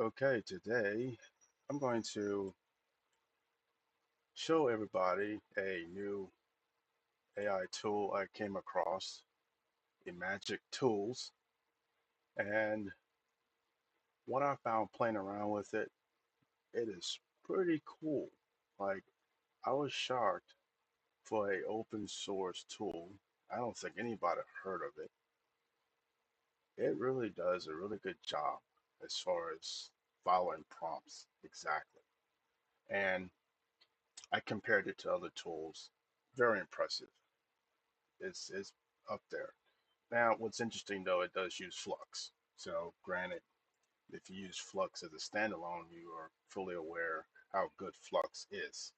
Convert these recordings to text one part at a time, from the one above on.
Okay, today I'm going to show everybody a new AI tool I came across, ImagicTools, and what I found playing around with it, it is pretty cool. Like, I was shocked for a open source tool. I don't think anybody heard of it. It really does a really good job as far as following prompts exactly. And I compared it to other tools. Very impressive. It's up there. Now, what's interesting though, it does use Flux. So, granted, if you use Flux as a standalone, you are fully aware how good Flux is.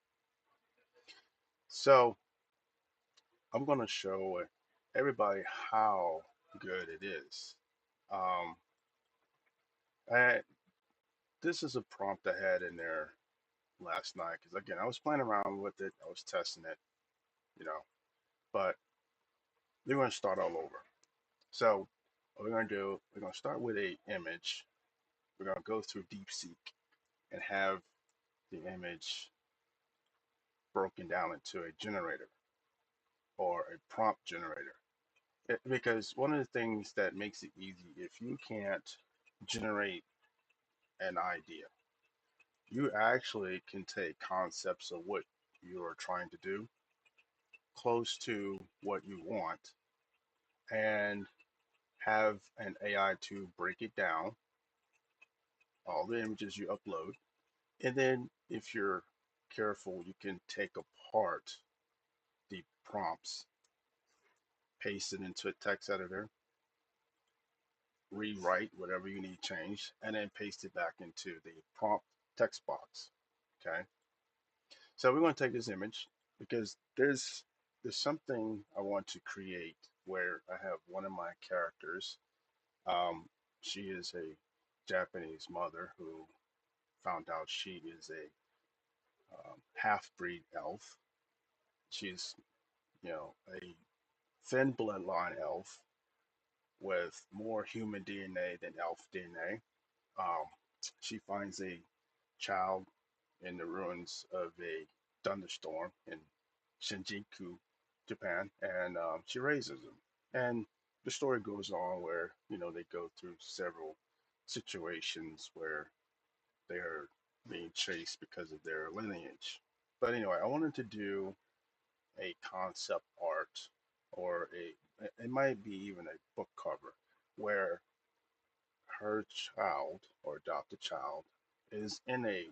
So, I'm going to show everybody how good it is. Um, and this is a prompt I had in there last night because, again, I was playing around with it, I was testing it, you know, but we're going to start all over. So, what we're going to do, we're going to start with a image. We're going to go through DeepSeek and have the image broken down into a generator or a prompt generator. Because one of the things that makes it easy, if you can't generate an idea, you actually can take concepts of what you are trying to do close to what you want and have an AI to break it down, all the images you upload. And then if you're careful, you can take apart the prompts, paste it into a text editor, rewrite whatever you need changed, and then paste it back into the prompt text box. Okay. So we're going to take this image because there's something I want to create where I have one of my characters. Um, she is a Japanese mother who found out she is a half-breed elf. She's, a thin bloodline elf with more human DNA than elf DNA. Um, she finds a child in the ruins of a thunderstorm in Shinjuku, Japan, and she raises him. And the story goes on where they go through several situations where they're being chased because of their lineage. But anyway, I wanted to do a concept art or it might be even a book cover where her child or adopted child is in a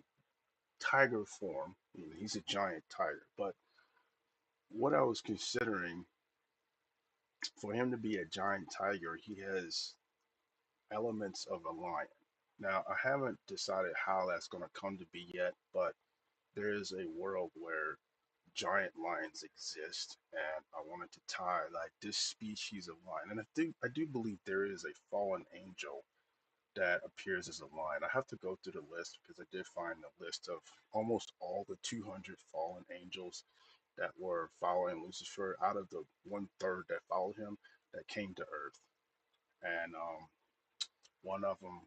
tiger form. He's a giant tiger. But what I was considering for him to be a giant tiger, he has elements of a lion. Now, I haven't decided how that's going to come to be yet, but there is a world where giant lions exist, and I wanted to tie like this species of lion. And I do believe there is a fallen angel that appears as a lion. I have to go through the list because I did find a list of almost all the 200 fallen angels that were following Lucifer out of the one third that followed him that came to Earth. And one of them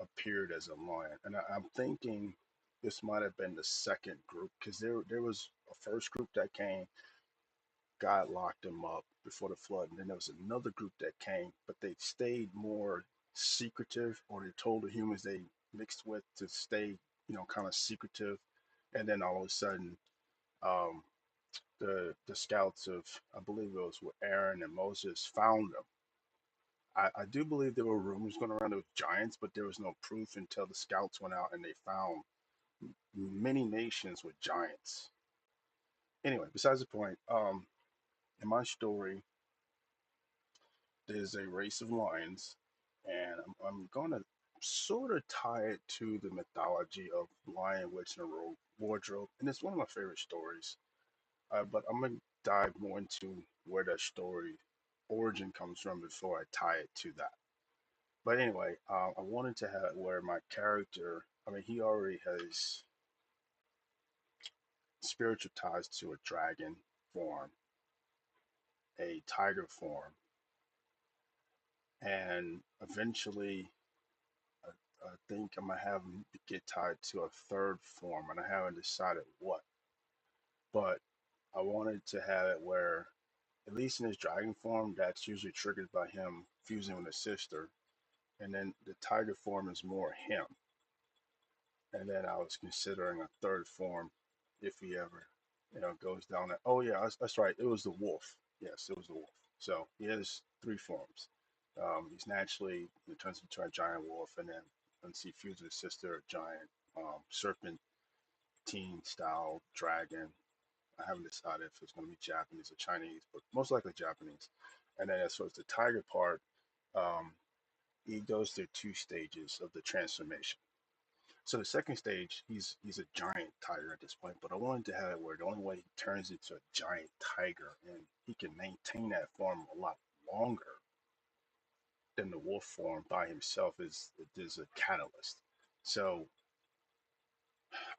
appeared as a lion. And I'm thinking this might have been the second group because there was a first group that came, God locked them up before the flood. And then there was another group that came, but they stayed more secretive, or they told the humans they mixed with to stay, kind of secretive. And then all of a sudden, um, the scouts of, I believe it was with Aaron and Moses, found them. I do believe there were rumors going around of giants, but there was no proof until the scouts went out and they found many nations with giants. Anyway, besides the point, in my story, there's a race of lions, and I'm going to sort of tie it to the mythology of Lion, Witch, and a Wardrobe, and it's one of my favorite stories. But I'm gonna dive more into where that story origin comes from before I tie it to that. But anyway, I wanted to have where my character, I mean, he already has spiritual ties to a dragon form, a tiger form, and eventually I think I'm gonna have him get tied to a third form, and I haven't decided what. But I wanted to have it where, at least in his dragon form, that's usually triggered by him fusing with his sister, and then the tiger form is more him. And then I was considering a third form if he ever, goes down that. Oh yeah, that's right. It was the wolf. Yes, it was the wolf. So he has three forms. He's naturally he turns into a giant wolf, and then once he fuses his sister, a giant serpentine style dragon. I haven't decided if it's going to be Japanese or Chinese, but most likely Japanese. And then as far as the tiger part, um, he goes through two stages of the transformation. So the second stage, he's a giant tiger at this point, but I wanted to have it where the only way he turns into a giant tiger and he can maintain that form a lot longer than the wolf form by himself is there's a catalyst. So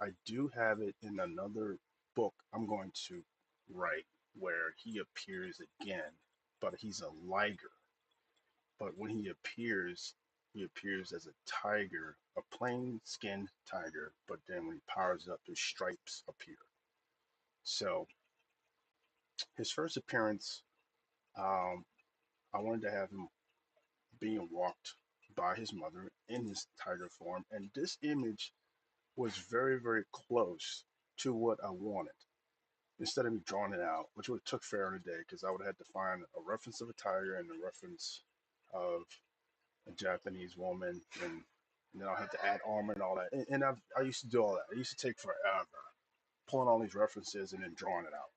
I do have it in another book I'm going to write where he appears again, but he's a liger. But when he appears as a tiger, a plain skinned tiger, but then when he powers up, his stripes appear. So his first appearance, um, I wanted to have him being walked by his mother in his tiger form, and this image was very, very close to what I wanted. Instead of me drawing it out, which would have took forever today, because I would have had to find a reference of a tiger and a reference of a Japanese woman, and then I'll have to add armor and all that. And I used to do all that. It used to take forever pulling all these references and then drawing it out.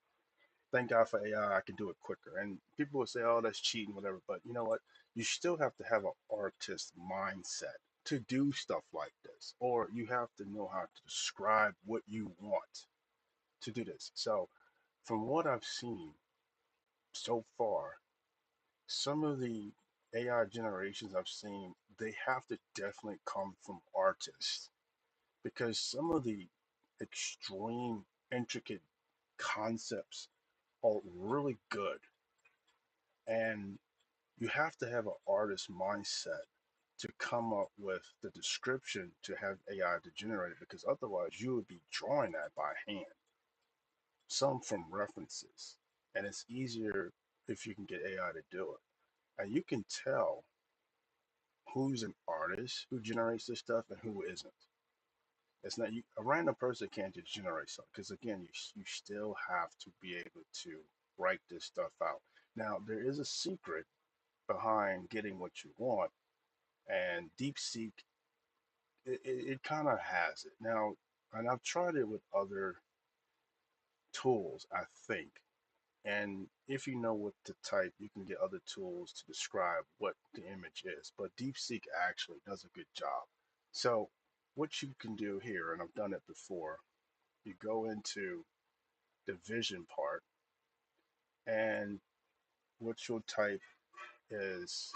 Thank God for AI, I can do it quicker. And people would say, "Oh, that's cheating, whatever." But you know what? You still have to have an artist mindset to do stuff like this, or you have to know how to describe what you want to do this. So, from what I've seen so far, some of the AI generations I've seen, they have to definitely come from artists because some of the extreme, intricate concepts are really good. And you have to have an artist mindset to come up with the description to have AI to generate it because otherwise you would be drawing that by hand, some from references. And it's easier if you can get AI to do it. And you can tell who's an artist who generates this stuff and who isn't. It's not you, a random person can't just generate something because again, you still have to be able to write this stuff out. Now there is a secret behind getting what you want, and DeepSeek it kind of has it now. And I've tried it with other tools, I think. And if you know what to type, you can get other tools to describe what the image is. But DeepSeek actually does a good job. So what you can do here, and I've done it before, you go into the vision part, and what you'll type is,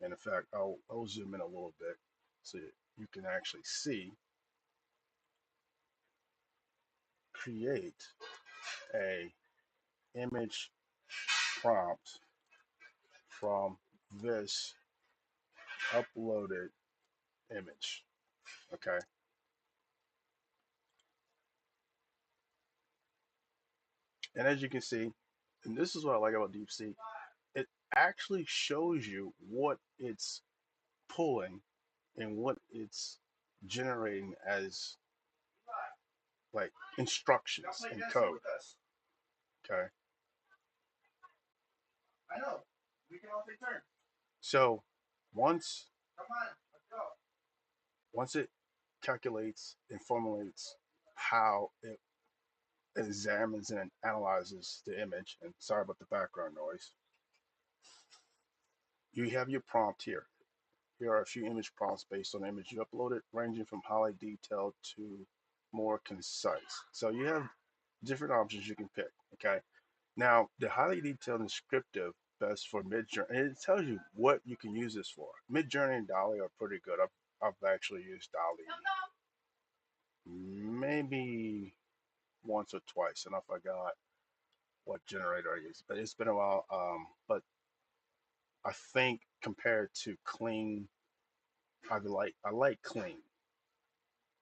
and in fact, I'll zoom in a little bit so you can actually see, create a image prompt from this uploaded image. Okay. And as you can see, and this is what I like about DeepSeek, it actually shows you what it's pulling and what it's generating as like instructions and code. Okay. I know. We can all take turns. So once once it calculates and formulates how it examines and analyzes the image, and sorry about the background noise, you have your prompt here. Here are a few image prompts based on the image you uploaded, ranging from highly detailed to more concise. So you have different options you can pick. Okay. Now, the highly detailed and descriptive best for Midjourney, and it tells you what you can use this for. Midjourney and Dolly are pretty good. I've actually used Dolly maybe once or twice, and I forgot what generator I used, but it's been a while. But I think compared to Kling I like Kling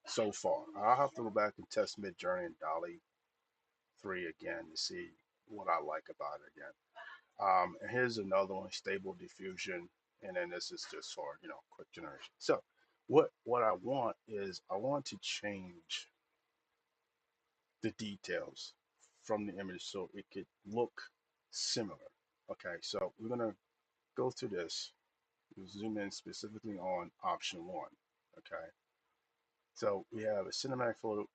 so far. I'll have to go back and test Midjourney and Dolly 3 again to see what I like about it again. And here's another one, Stable Diffusion, and then this is just for quick generation. So what I want is I want to change the details from the image so it could look similar. Okay, so we're gonna go through this. We'll zoom in specifically on option one. Okay, so we have a cinematic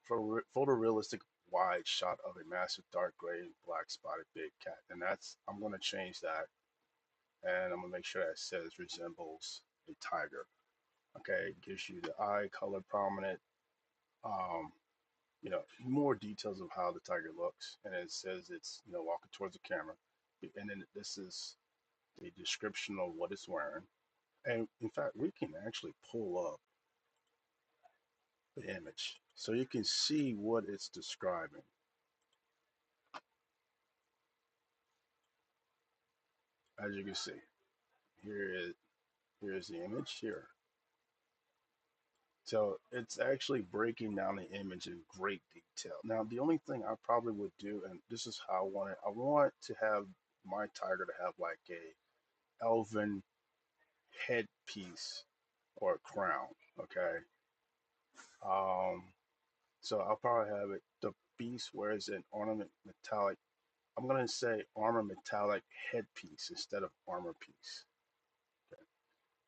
photorealistic wide shot of a massive dark gray and black spotted big cat, and I'm gonna change that, and I'm gonna make sure that says resembles a tiger. Okay, it gives you the eye color prominent, um, more details of how the tiger looks, and it says it's walking towards the camera, and then this is the description of what it's wearing. And in fact, we can actually pull up the image so you can see what it's describing. As you can see, here is here's the image here. So it's actually breaking down the image in great detail. Now, the only thing I probably would do, and this is how I want it, I want to have my tiger to have like a elven headpiece or a crown. Okay. Um, so I'll probably have it. The beast wears an ornament metallic. I'm gonna say armor metallic headpiece instead of armor piece. Okay.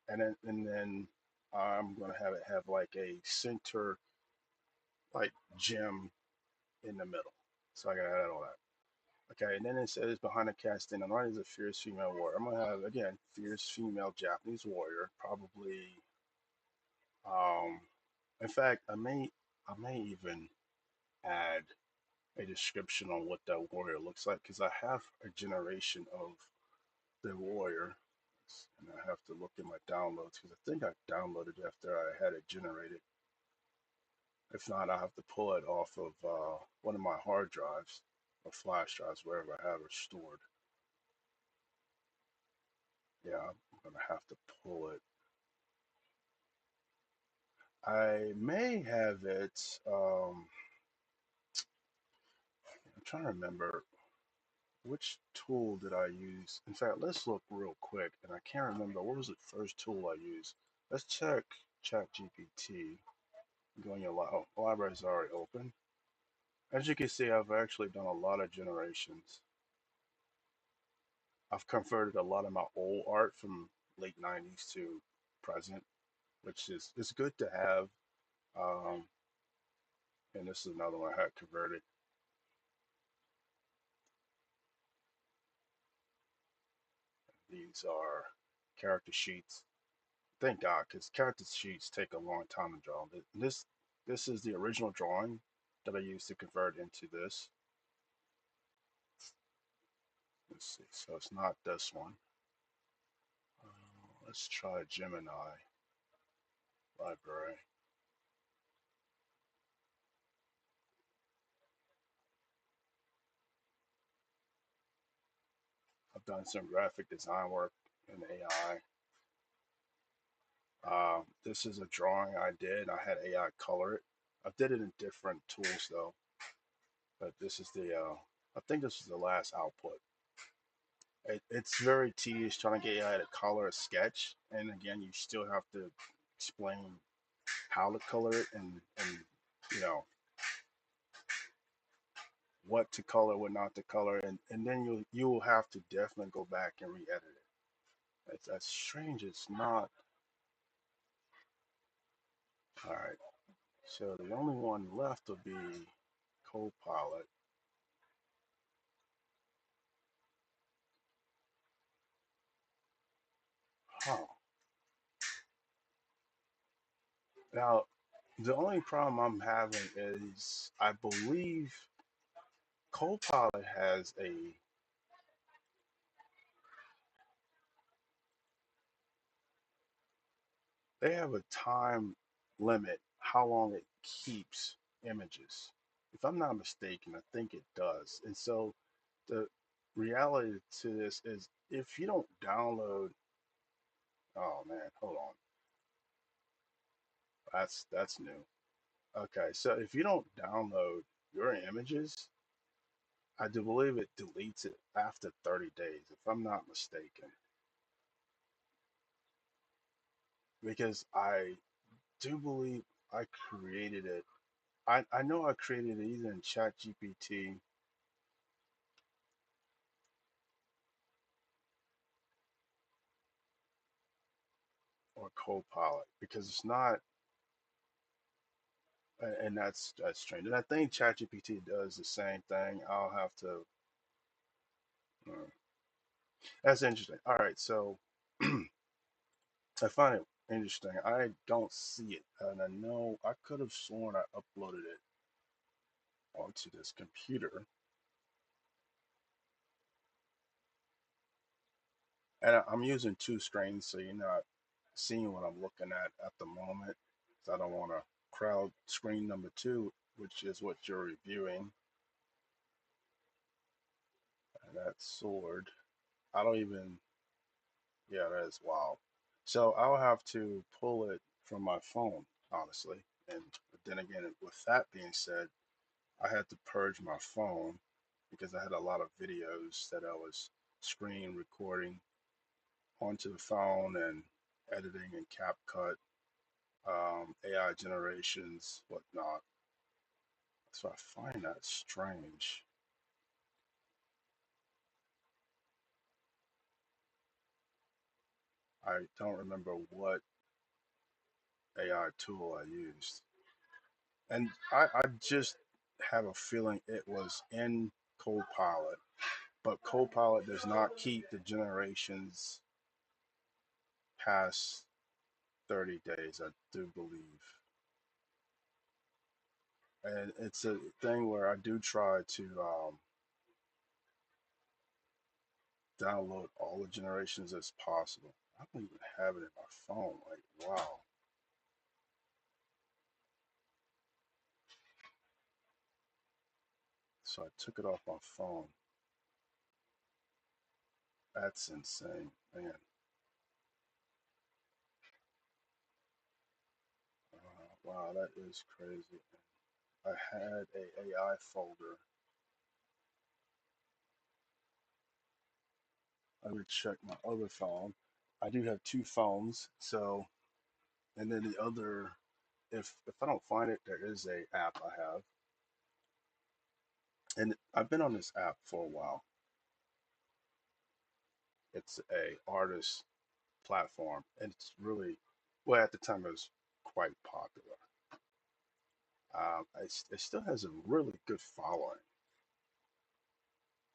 And then I'm gonna have it have like a center like gem in the middle. So I gotta add all that. Okay, and then it says behind the casting on the right is a fierce female warrior. I'm gonna have again fierce female Japanese warrior, probably. Um, in fact, I may even add a description on what that warrior looks like because I have a generation of the warrior, and I have to look at my downloads because I think I downloaded it after I had it generated. If not, I'll have to pull it off of one of my hard drives or flash drives, wherever I have it stored. Yeah, I'm gonna have to pull it. I may have it. I'm trying to remember which tool did I use. In fact, let's look real quick, and I can't remember what was the first tool I used. Let's check ChatGPT. Go in your library is already open. As you can see, I've actually done a lot of generations. I've converted a lot of my old art from late 90s to present, which is it's good to have. Um, and this is another one I had converted. These are character sheets. Thank God, because character sheets take a long time to draw. This is the original drawing that I used to convert into this. Let's see. So it's not this one. Let's try Gemini library. I've done some graphic design work in AI. This is a drawing I did. I had AI color it. I did it in different tools though, but this is the. I think this is the last output. It's very tedious trying to get AI to color a sketch, and again, you still have to explain how to color it and you know what to color, what not to color, and then you will have to definitely go back and re-edit it. It's as strange. It's not. All right. So the only one left will be Copilot. Huh. Now, the only problem I'm having is I believe Copilot has they have a time limit how long it keeps images. If I'm not mistaken, I think it does. And so the reality to this is if you don't download, oh man, hold on. That's new. Okay, so if you don't download your images, I do believe it deletes it after 30 days, if I'm not mistaken. Because I do believe I created it. I know I created it either in ChatGPT or Copilot because it's not, and that's strange. And I think ChatGPT does the same thing. I'll have to. Uh, that's interesting. All right, so I find it interesting. I don't see it, and I know I could have sworn I uploaded it onto this computer, and I'm using two screens, so you're not seeing what I'm looking at the moment. So I don't want to crowd screen number two, which is what you're reviewing. And that sword, I don't even. Yeah, that is wild. So I'll have to pull it from my phone, honestly. And then again, with that being said, I had to purge my phone because I had a lot of videos that I was screen recording onto the phone and editing in CapCut, AI generations, whatnot. So I find that strange. I don't remember what AI tool I used. And I just have a feeling it was in Copilot, but Copilot does not keep the generations past 30 days, I do believe. And it's a thing where I do try to download all the generations as possible. I don't even have it in my phone. Like, wow. So I took it off my phone. That's insane, man. Wow, that is crazy. I had a AI folder. I would check my other phone. I do have two phones, so and then the other, if I don't find it, there is a app I have, and I've been on this app for a while. It's a artist platform, and it's really, well, at the time it was quite popular. It still has a really good following,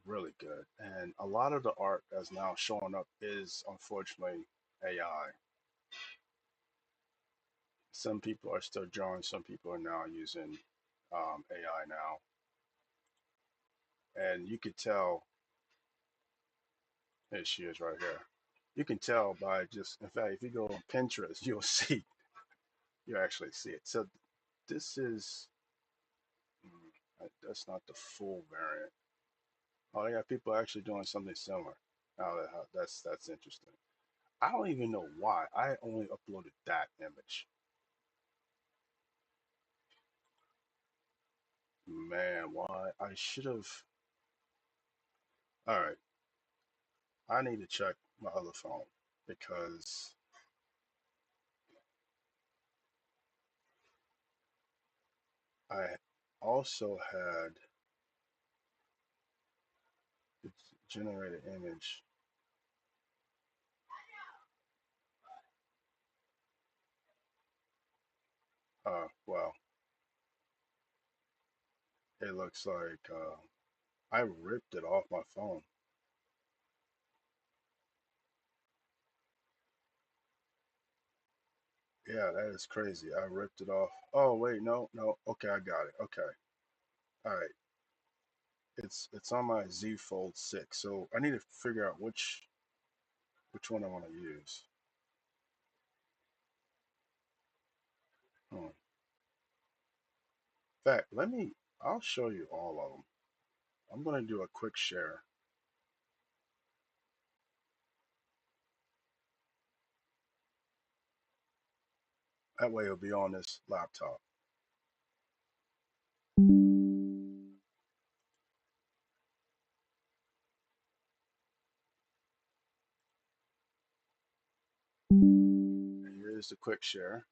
really good, and a lot of the art that's now showing up is unfortunately AI. Some people are still drawing, some people are now using AI now, and you could tell. There she is right here. You can tell by just, in fact, if you go on Pinterest, you'll see, you actually see it. So this is, that's not the full variant. Oh yeah, people are actually doing something similar. Oh, that's interesting. I don't even know why. I only uploaded that image. Man, why? I should have. All right, I need to check my other phone because I also had the generated image. Well, it looks like I ripped it off my phone. Yeah, that is crazy. I ripped it off. Oh wait, no, no. Okay, I got it. Okay, all right. It's on my Z Fold 6. So I need to figure out which one I want to use. Hmm. In fact, I'll show you all of them. I'm gonna do a quick share. That way it'll be on this laptop. And here's the quick share.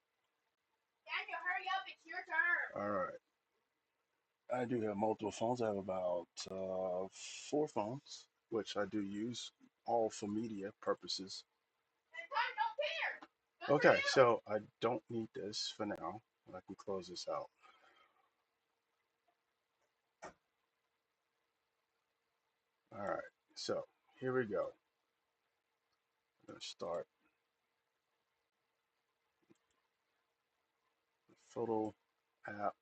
Daniel, hurry up, it's your turn. All right. I do have multiple phones. I have about 4 phones, which I do use all for media purposes. Okay, so I don't need this for now. I can close this out. All right, so here we go. I'm going to start the photo app.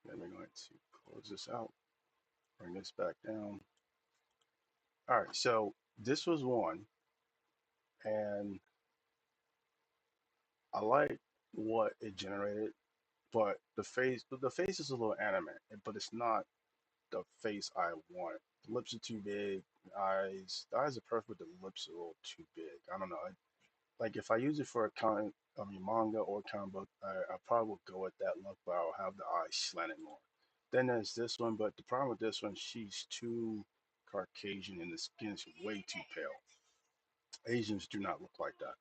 Then we're going to close this out, bring this back down. All right, so this was one, and I like what it generated, but the face is a little animate, but it's not the face I want. The lips are too big. The eyes are perfect. The lips are a little too big. I don't know. Like if I use it for a manga or comic book, I probably will go with that look, but I'll have the eyes slanted more. Then there's this one, but the problem with this one, she's too Caucasian and the skin's way too pale. Asians do not look like that.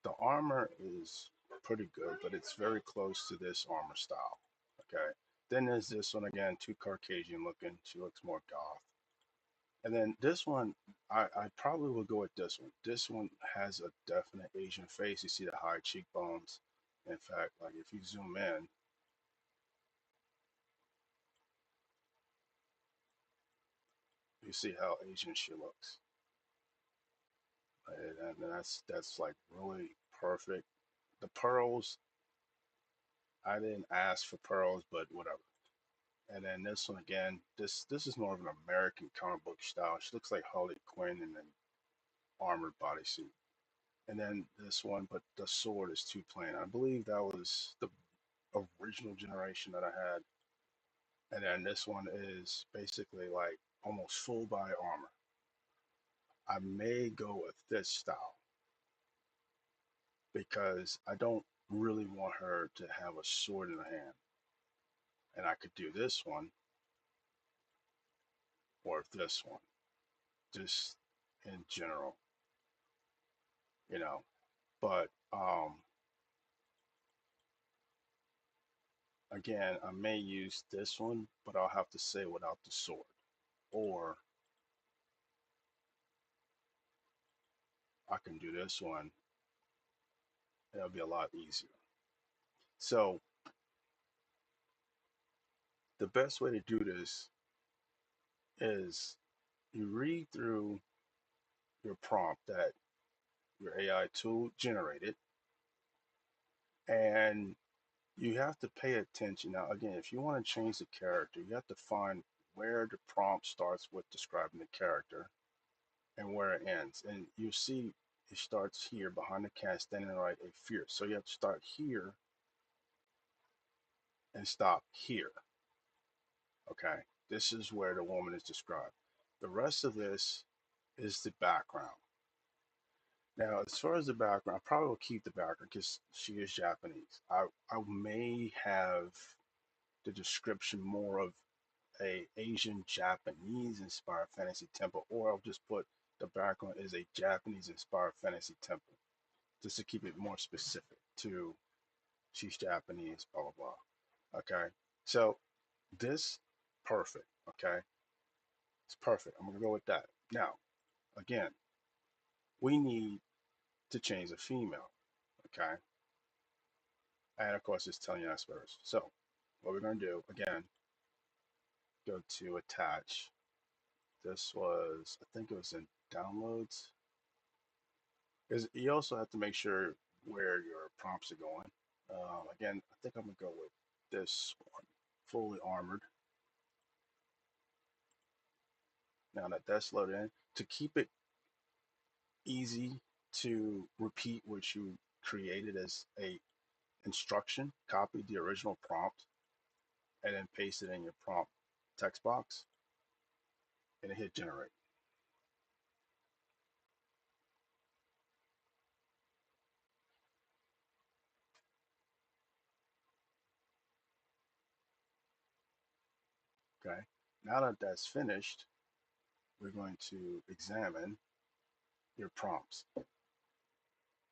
The armor is pretty good, but it's very close to this armor style. Okay. Then there's this one again, too Caucasian looking. She looks more goth. And then this one, I probably will go with this one. This one has a definite Asian face. You see the high cheekbones. In fact, like if you zoom in, you see how Asian she looks. And that's like really perfect. The pearls, I didn't ask for pearls, but whatever. And then this one again, this is more of an American comic book style. She looks like Harley Quinn in an armored bodysuit. And then this one, but the sword is too plain. I believe that was the original generation that I had. And then this one is basically like almost full body armor. I may go with this style because I don't really want her to have a sword in her hand. And I could do this one or this one, just in general, you know. But again, I may use this one, but I'll have to say without the sword. Or I can do this one. It'll be a lot easier. So the best way to do this is you read through your prompt that your AI tool generated, and you have to pay attention. Now, again, if you want to change the character, you have to find where the prompt starts with describing the character and where it ends. And you see it starts here behind the cat standing right a fierce. So you have to start here and stop here. Okay. This is where the woman is described. The rest of this is the background. Now, as far as the background, I probably will keep the background because she is Japanese. I may have the description more of a Asian Japanese inspired fantasy temple, or I'll just put the background is a Japanese inspired fantasy temple, just to keep it more specific to she's Japanese, blah blah blah. Okay, so this perfect. Okay, it's perfect. I'm gonna go with that. Now, again, we need to change the female. Okay, and of course it's telling you us first. So what we're gonna do again, go to attach. This was, I think it was in downloads. Because you also have to make sure where your prompts are going. Again, I think I'm gonna go with this one, fully armored. Now that that's loaded in, to keep it easy to repeat what you created as a instruction, copy the original prompt and then paste it in your prompt text box and hit generate. Okay, now that that's finished, we're going to examine your prompts.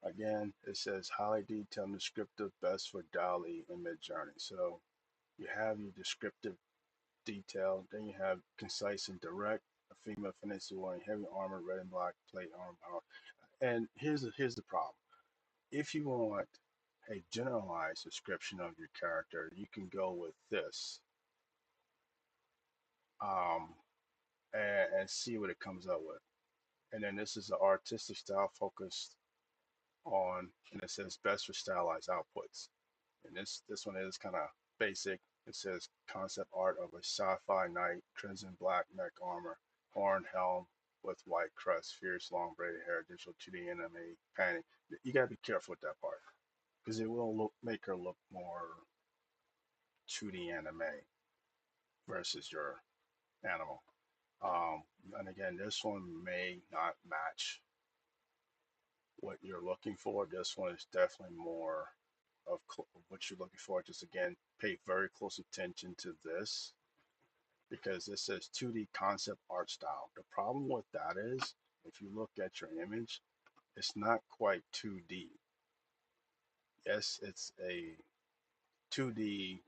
Again, it says highly detailed and descriptive, best for DALL-E and Midjourney. So you have your descriptive detail, then you have concise and direct, a female fantasy wearing heavy armor, red and black, plate armor power. And here's the problem. If you want a generalized description of your character, you can go with this um, and see what it comes up with. And then this is the artistic style focused on, and it says best for stylized outputs. And this one is kind of basic. It says concept art of a sci-fi knight, crimson black neck armor, horn helm with white crest, fierce long braided hair, digital 2D anime painting. You gotta be careful with that part because it will make her look more 2D anime versus your animal. And again, this one may not match what you're looking for. This one is definitely more of what you're looking for. Just again, pay very close attention to this because this says 2D concept art style. The problem with that is if you look at your image, it's not quite 2D. Yes, it's a 2D,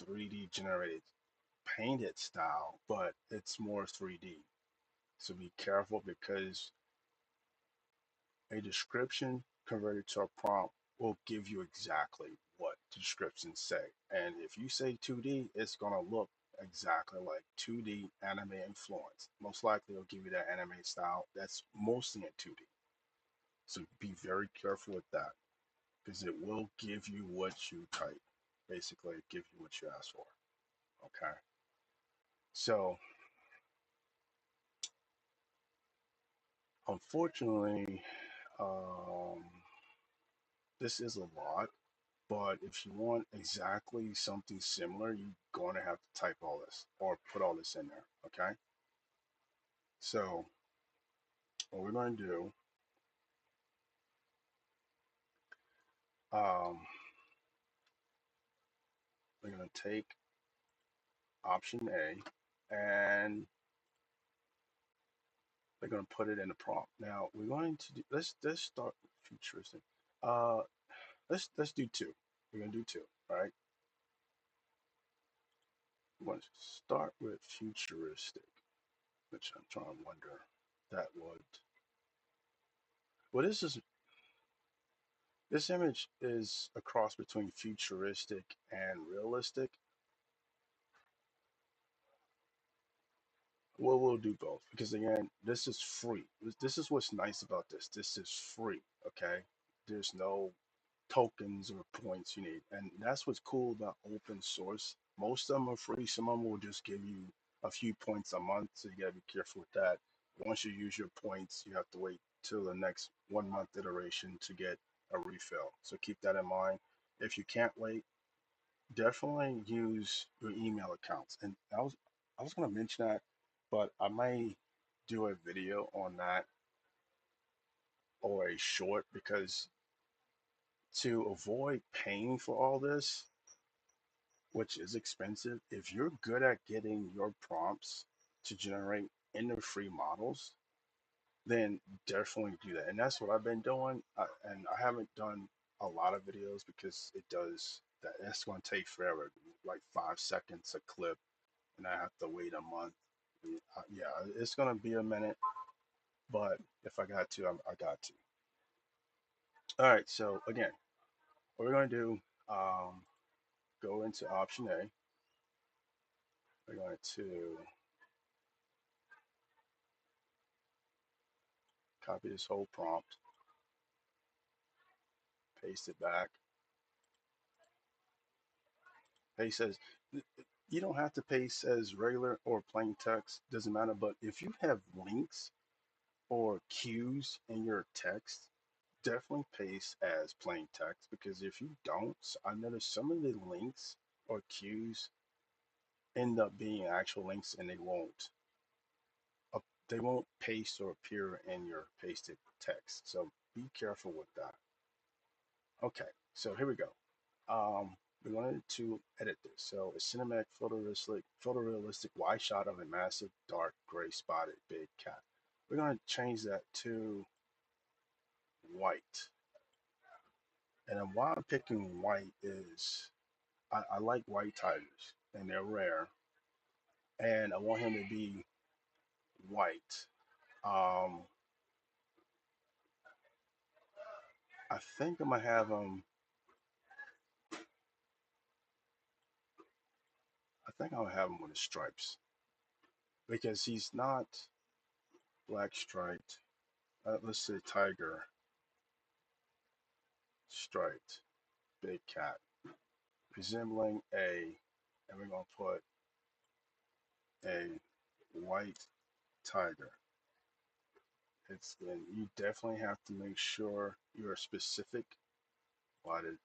3D generated painted style, but it's more 3D. So be careful because a description converted to a prompt will give you exactly what the descriptions say. And if you say 2D, it's going to look exactly like 2D anime influence. Most likely it'll give you that anime style that's mostly in 2D. So be very careful with that because it will give you what you type. Basically, give you what you ask for. Okay. So unfortunately, um, this is a lot. But if you want exactly something similar, you're going to have to type all this or put all this in there. Okay. So what we're going to do, um, we're going to take option A and we're going to put it in the prompt. Now we're going to do, let's start with futuristic. Uh, let's do two. We're going to do two. All right. We're going to start with futuristic, which I'm trying to wonder that would. Well, this image is a cross between futuristic and realistic. Well, we'll do both because again, this is free. This is what's nice about this. This is free. Okay, there's no tokens or points you need, and that's what's cool about open source. Most of them are free. Some of them will just give you a few points a month, so you gotta be careful with that. Once you use your points, you have to wait till the next 1 month iteration to get a refill. So keep that in mind. If you can't wait, definitely use your email accounts. And I was going to mention that, but I may do a video on that or a short because to avoid paying for all this, which is expensive, if you're good at getting your prompts to generate in the free models, then definitely do that. And that's what I've been doing. And I haven't done a lot of videos because it does that. That's going to take forever, like 5 seconds a clip, and I have to wait a month. Yeah, it's going to be a minute, but if I got to, I got to. All right, so again, what we're going to do, go into option A. We're going to copy this whole prompt, paste it back. Paste as you don't have to paste as regular or plain text, doesn't matter. But if you have links or cues in your text, definitely paste as plain text because if you don't, I noticed some of the links or cues end up being actual links and they won't paste or appear in your pasted text. So be careful with that. Okay, so here we go. we wanted to edit this. So a cinematic photorealistic wide shot of a massive dark gray spotted big cat. We're going to change that to white. And then why I'm picking white is I like white tigers and they're rare. And I want him to be white. Um, I think I'm gonna have him. I think I'll have him with the stripes because he's not black striped. Let's say tiger striped big cat, resembling and we're gonna put a white tiger. It's and you definitely have to make sure you're specific. Why did?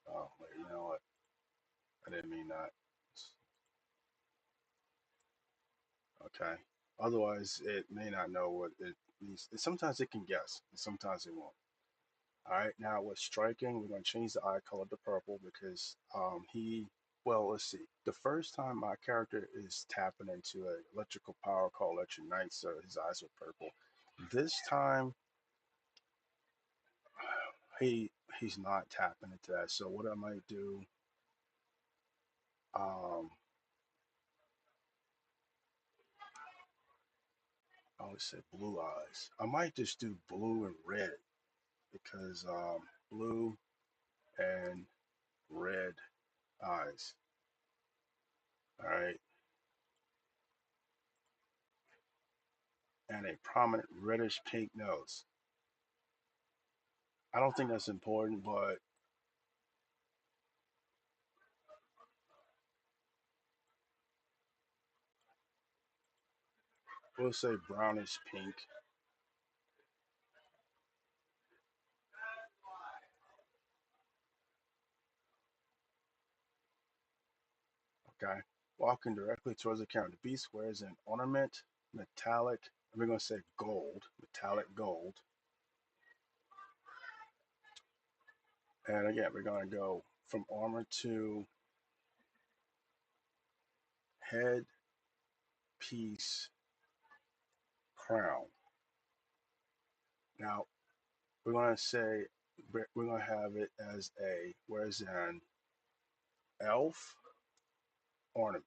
Oh wait, you know what? I didn't mean that. Okay. Otherwise, it may not know what it means. Sometimes it can guess, and sometimes it won't. All right. Now with striking, we're going to change the eye color to purple because well, let's see. The first time my character is tapping into an electrical power called Electric Knight, so his eyes are purple. This time, he's not tapping into that. So what I might do, um, I would say blue eyes. I might just do blue and red because blue and red eyes. All right, and a prominent reddish pink nose. I don't think that's important, but we'll say brownish pink. Okay, walking directly towards the camera. The beast wears an ornament, metallic. We're gonna say gold, metallic gold. And again, we're gonna go from armor to head piece crown. Now we're gonna say we're gonna have it as a whereas an elf ornament.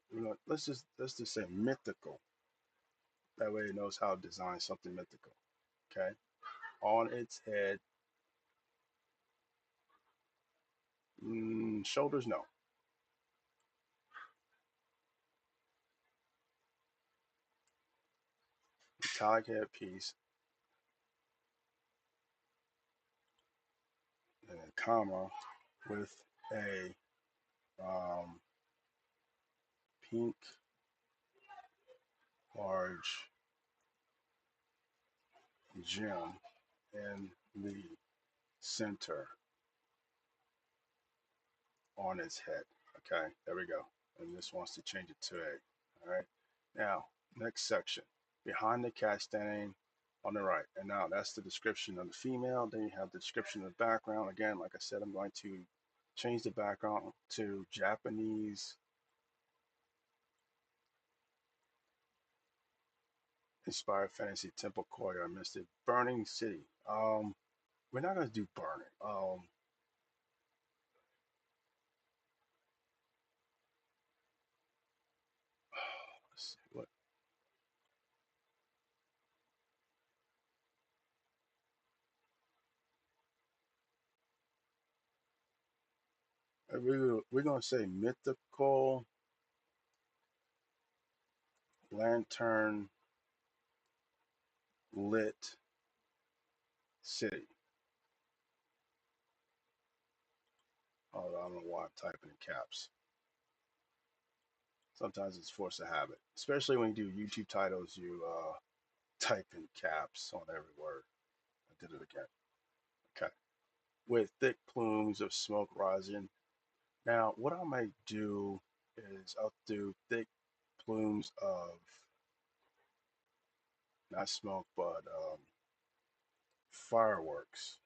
Let's just say mythical. That way it knows how to design something mythical. Okay. On its head, shoulders, no. Metallic headpiece, and a comma with a pink large gem in the center on its head. Okay, there we go. And this wants to change it to a. All right. Now, next section. Behind the cat standing on the right. And now that's the description of the female. Then you have the description of the background. Again, like I said, I'm going to change the background to Japanese inspired fantasy temple courtyard mystic burning city. We're not going to do burning. Let's see what we're going to say mythical lantern lit city. Oh, I don't know why I'm typing in caps. Sometimes it's forced to habit, especially when you do YouTube titles. You type in caps on every word. I did it again. Okay, with thick plumes of smoke rising. Now, what I might do is I'll do thick plumes of not smoke, but fireworks.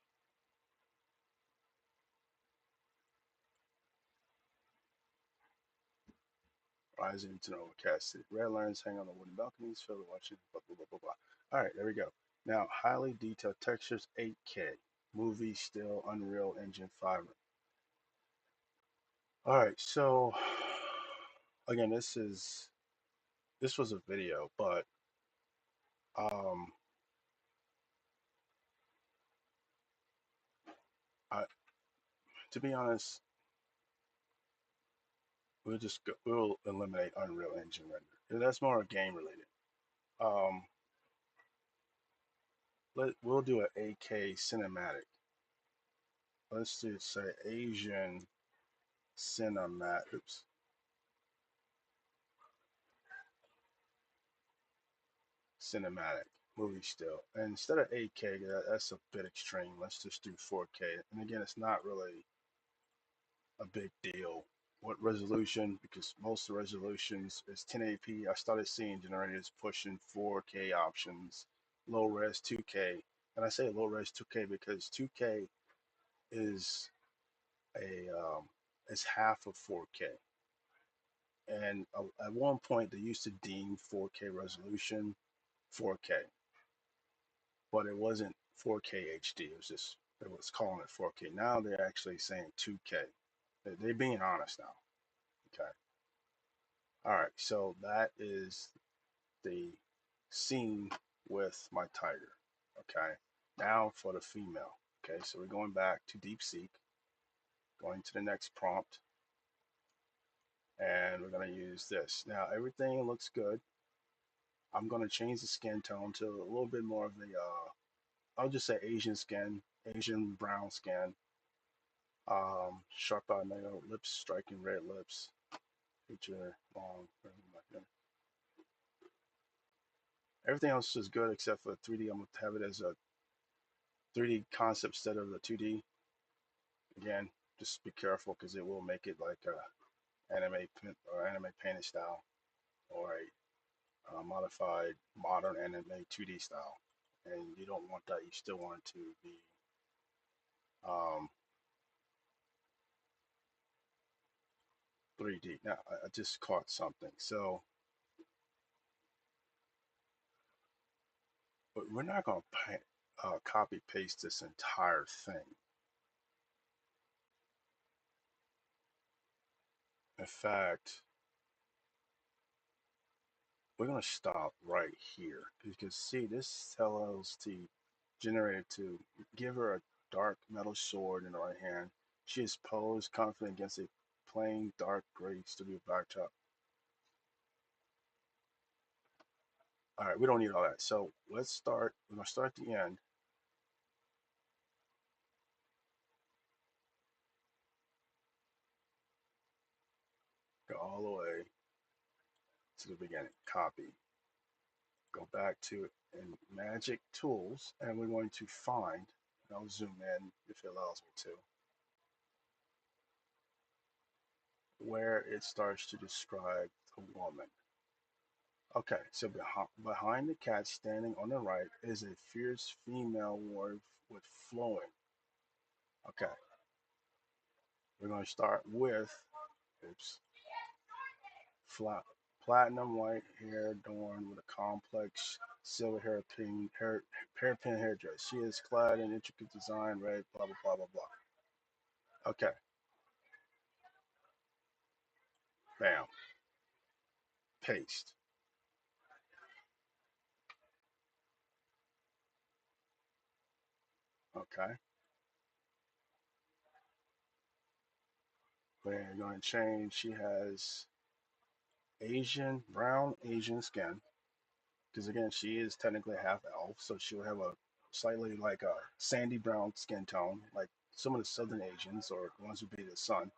rising into an overcast city. Red lanterns hang on the wooden balconies, filled with watching, blah, blah, blah, blah, blah. All right, there we go. Now, highly detailed textures, 8K. Movie still, Unreal Engine 5. All right, so again, this was a video, but um, I, to be honest, we'll eliminate Unreal Engine render. That's more game related. Um, we'll do an 8K cinematic. Let's just say Asian cinematic. Oops. Cinematic movie still. And instead of 8K, that's a bit extreme. Let's just do 4K. And again, it's not really a big deal. What resolution? Because most of the resolutions is 1080p. I started seeing generators pushing 4K options, low res 2K. And I say low res 2K because 2K is a is half of 4K. And at one point, they used to deem 4K resolution 4K, but it wasn't 4K HD. It was calling it 4K. Now they're actually saying 2K. They're being honest now. Okay. All right. So that is the scene with my tiger. Okay. Now for the female. Okay. So we're going back to DeepSeek, going to the next prompt, and we're going to use this. Now everything looks good. I'm going to change the skin tone to a little bit more of the, I'll just say Asian skin, Asian brown skin. Sharp eye nail, lips striking red lips, feature long. Everything else is good except for 3D. I'm gonna have it as a 3D concept instead of the 2D. Again, just be careful because it will make it like a anime painted style or a modified modern anime 2D style, and you don't want that. You still want it to be um, 3D. Now I just caught something, so but we're not gonna copy paste this entire thing. In fact, we're going to stop right here. You can see this tells the generator to give her a dark metal sword in the right hand. She is posed confident against a plain dark gray studio backdrop. All right, we don't need all that. So let's start. We're going to start at the end. Go all the way to the beginning. Copy. Go back to ImagicTools, and we're going to find, and I'll zoom in if it allows me to, where it starts to describe the woman. Okay, so behind the cat standing on the right is a fierce female warrior with flowing. Okay, we're going to start with, oops, flat, platinum white hair adorned with a complex silver hairpin hairdress. She is clad in intricate design, red, blah, blah, blah, blah, blah. Okay, bam, paste. Okay, we're going to change. She has brown Asian skin. Because again, she is technically half elf, so she'll have a slightly like a sandy brown skin tone, like some of the southern Asians or the ones who be the sun.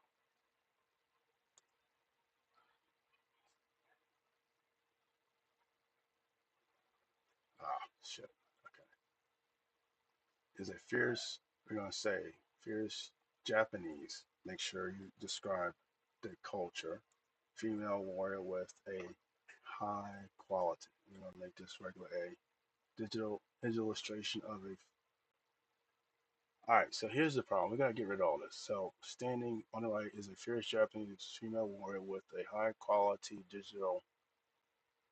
Ah, shit. Okay. Is a fierce, we're going to say fierce Japanese. Make sure you describe the culture. Female warrior with a high quality. We're going to make this regular A. Digital illustration of a All right, so here's the problem. We gotta get rid of all this. So standing on the right is a fierce Japanese female warrior with a high quality digital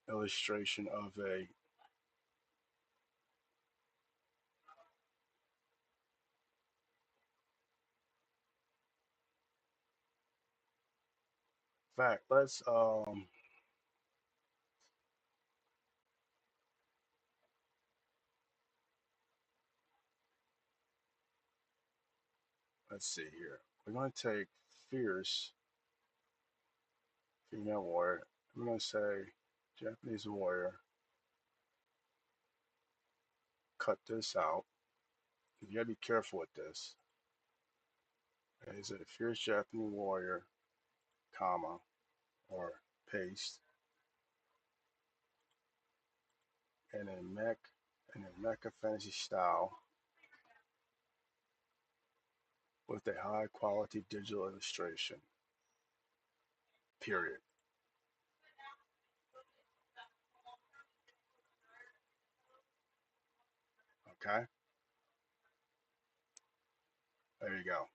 illustration of a fact. Let's see here. We're gonna take fierce female warrior. I'm gonna say Japanese warrior. Cut this out. You gotta be careful with this. Is it a fierce Japanese warrior, comma, or paste, and a mecha fantasy style with a high quality digital illustration. Period. Okay? There you go.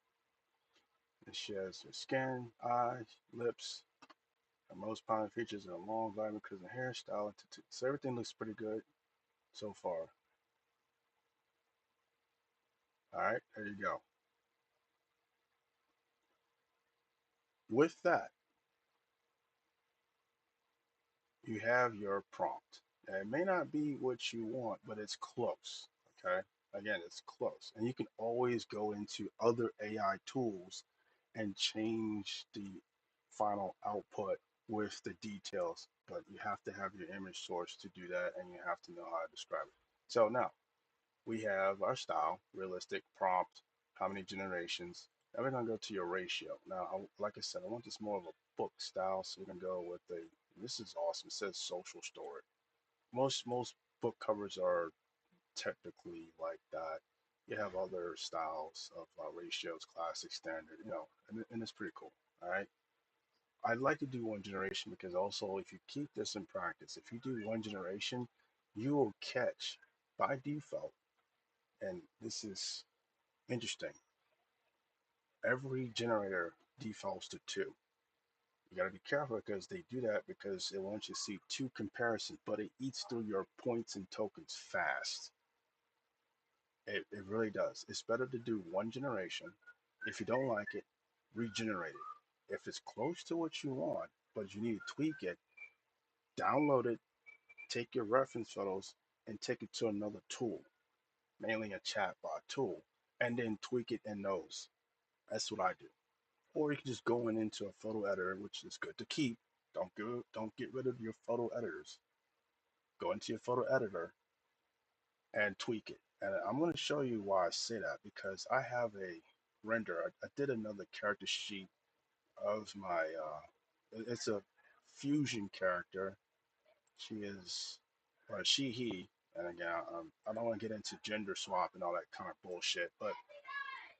And she has her skin, eyes, lips, and most prominent features in a long, vibrant, crimson hairstyle. So everything looks pretty good so far. All right, there you go. With that, you have your prompt. And it may not be what you want, but it's close. Okay. Again, it's close. And you can always go into other AI tools and change the final output with the details. But you have to have your image source to do that, and you have to know how to describe it. So now we have our style, realistic, prompt, how many generations. Now we're gonna go to your ratio. Now, like I said, I want this more of a book style, so we're gonna go with a. This is awesome. It says social story. Most book covers are technically like that. You have other styles of ratios, classic, standard, and it's pretty cool. All right. I'd like to do one generation because also if you keep this in practice, if you do one generation, you will catch by default, and this is interesting. Every generator defaults to two. You got to be careful because they do that because it wants you to see two comparisons, but it eats through your points and tokens fast. It really does. It's better to do one generation. If you don't like it, regenerate it. If it's close to what you want, but you need to tweak it, download it, take your reference photos, and take it to another tool, mainly a chatbot tool, and then tweak it in those. That's what I do. Or you can just go into a photo editor, which is good to keep. Don't get rid of your photo editors. Go into your photo editor and tweak it. And I'm going to show you why I say that because I have a render. I did another character sheet of my. It's a fusion character. She is, or she he. And again, I don't want to get into gender swap and all that kind of bullshit, but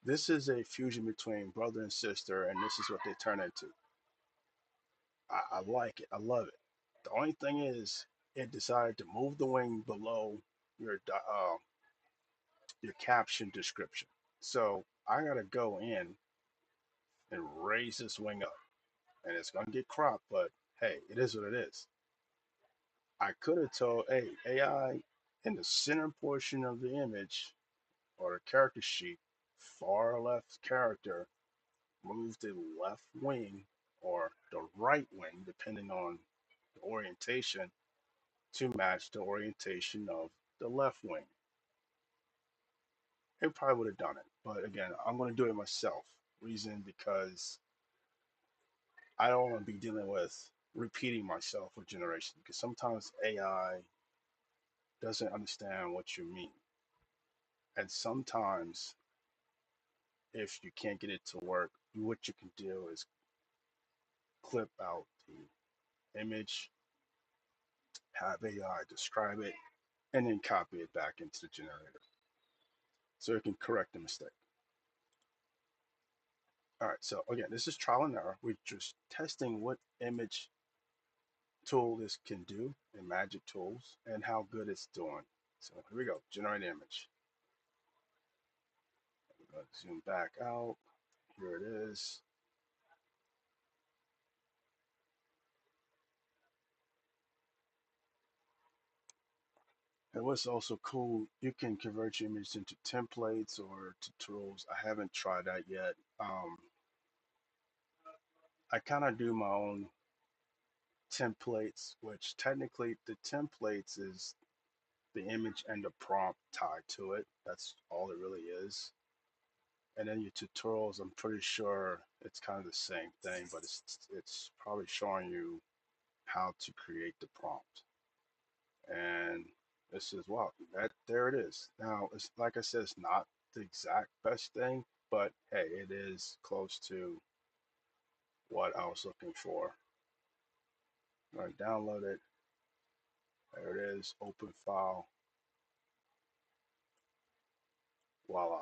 this is a fusion between brother and sister, and this is what they turn into. I like it. I love it. The only thing is, it decided to move the wing below your your caption description. So I gotta go in and raise this wing up, and it's gonna get cropped. But hey, it is what it is. I could have told, hey, AI, in the center portion of the image or the character sheet, far left character, move the left wing or the right wing, depending on the orientation, to match the orientation of the left wing. It probably would have done it. But again, I'm going to do it myself. Reason because I don't want to be dealing with repeating myself with generations because sometimes AI doesn't understand what you mean. And sometimes, if you can't get it to work, what you can do is clip out the image, have AI describe it, and then copy it back into the generator so it can correct the mistake. All right, so again, this is trial and error. We're just testing what image tool this can do in ImagicTools and how good it's doing. So here we go, generate image. Zoom back out. Here it is. And what's also cool, you can convert your image into templates or tutorials. I haven't tried that yet. I kind of do my own templates, which technically the templates is the image and the prompt tied to it. That's all it really is. And then your tutorials, I'm pretty sure it's kind of the same thing, but it's probably showing you how to create the prompt. And this is wow, that there it is. Now it's like I said, it's not the exact best thing, but hey, it is close to what I was looking for. All right, download it. There it is. Open file. Voila.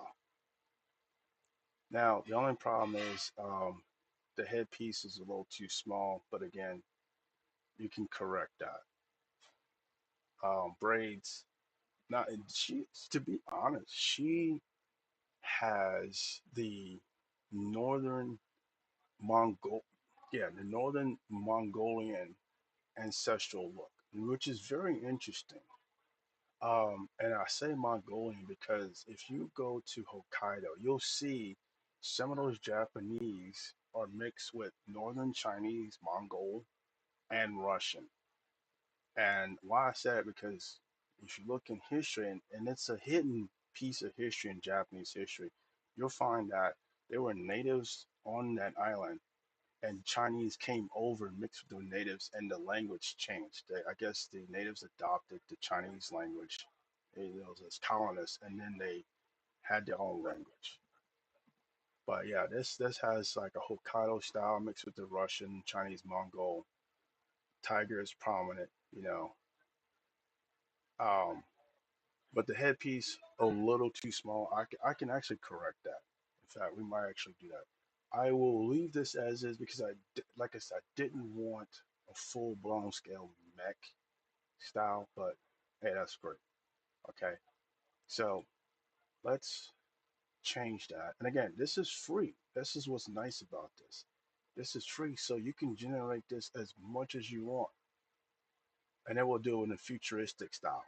Now the only problem is the headpiece is a little too small, but again, you can correct that. Braids. Now she, to be honest, she has the northern Mongol, yeah, the northern Mongolian ancestral look, which is very interesting. And I say Mongolian because if you go to Hokkaido, you'll see some of those Japanese are mixed with northern Chinese, Mongol, and Russian. And why I say it because if you look in history, and it's a hidden piece of history in Japanese history, you'll find that there were natives on that island and Chinese came over and mixed with the natives, and the language changed. I guess the natives adopted the Chinese language, as colonists, and then they had their own language. But yeah, this has like a Hokkaido style mixed with the Russian, Chinese, Mongol. Tiger is prominent, you know. Um, but the headpiece a little too small. I can actually correct that. In fact, we might actually do that. I will leave this as is because like I said, I didn't want a full blown scale mech style, but hey, that's great. Okay, so let's change that. And again, this is free. This is what's nice about this. This is free, so you can generate this as much as you want, and then we'll do it in a futuristic style.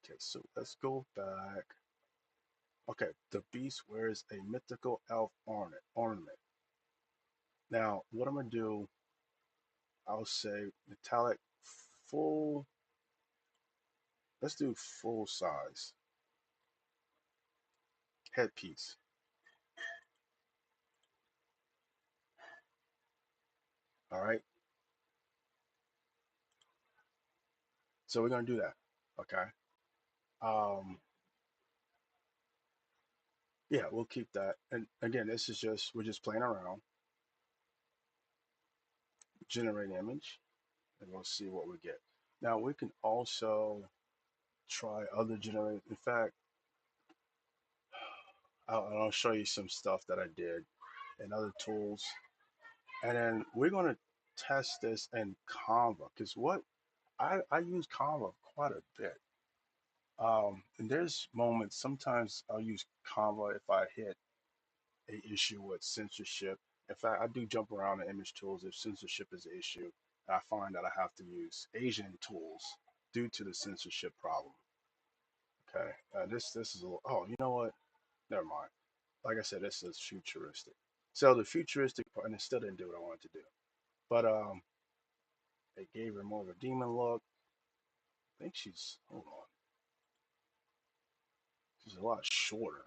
Okay, so let's go back. Okay, the beast wears a mythical elf ornament. Now, what I'm gonna do, I'll say metallic full. Let's do full size headpiece. All right, so we're gonna do that. Okay. Um, yeah, we'll keep that. And again, this is just we're just playing around, generate image, and we'll see what we get. Now we can also try other generate. In fact, I'll show you some stuff that I did and other tools. And then we're going to test this in Canva because what I use Canva quite a bit. And there's moments, sometimes I'll use Canva if I hit a issue with censorship. In fact, I do jump around the image tools if censorship is an issue. And I find that I have to use Asian tools due to the censorship problem. Okay, this is a little, oh, you know what? Never mind. Like I said, this is futuristic. So the futuristic part, and it still didn't do what I wanted to do. But it gave her more of a demon look. I think she's hold on, she's a lot shorter,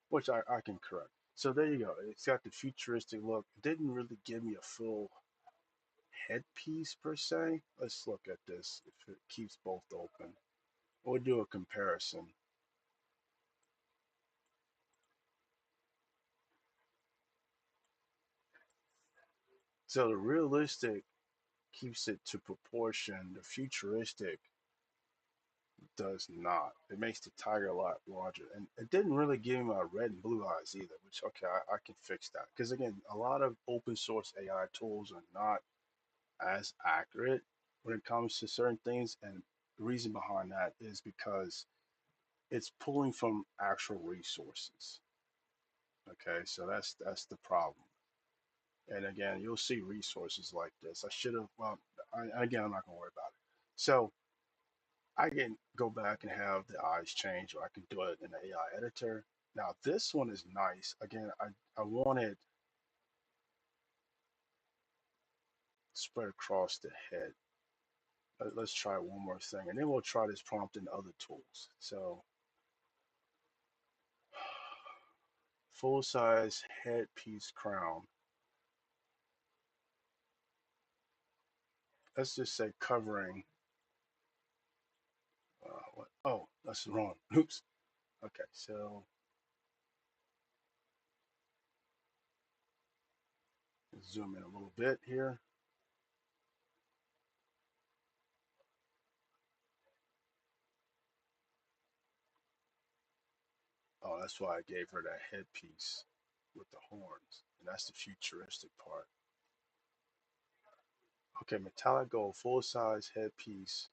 which I can correct. So there you go. It's got the futuristic look. It didn't really give me a full headpiece per se. Let's look at this if it keeps both open. We'll do a comparison. So the realistic keeps it to proportion. The futuristic does not. It makes the tiger a lot larger, and it didn't really give him a red and blue eyes either. Which okay, I can fix that because again, a lot of open source AI tools are not as accurate when it comes to certain things, and the reason behind that is because it's pulling from actual resources. Okay, so that's the problem. And again, you'll see resources like this. I should have. Well, again, I'm not gonna worry about it. So I can go back and have the eyes change, or I can do it in the AI editor. Now this one is nice. Again, I want it spread across the head. Let's try one more thing, and then we'll try this prompt in other tools. So full size headpiece crown. Let's just say covering. What? Oh, that's wrong. Oops. Okay, so zoom in a little bit here. Oh, that's why I gave her that headpiece with the horns, and that's the futuristic part. Okay, metallic gold, full size headpiece.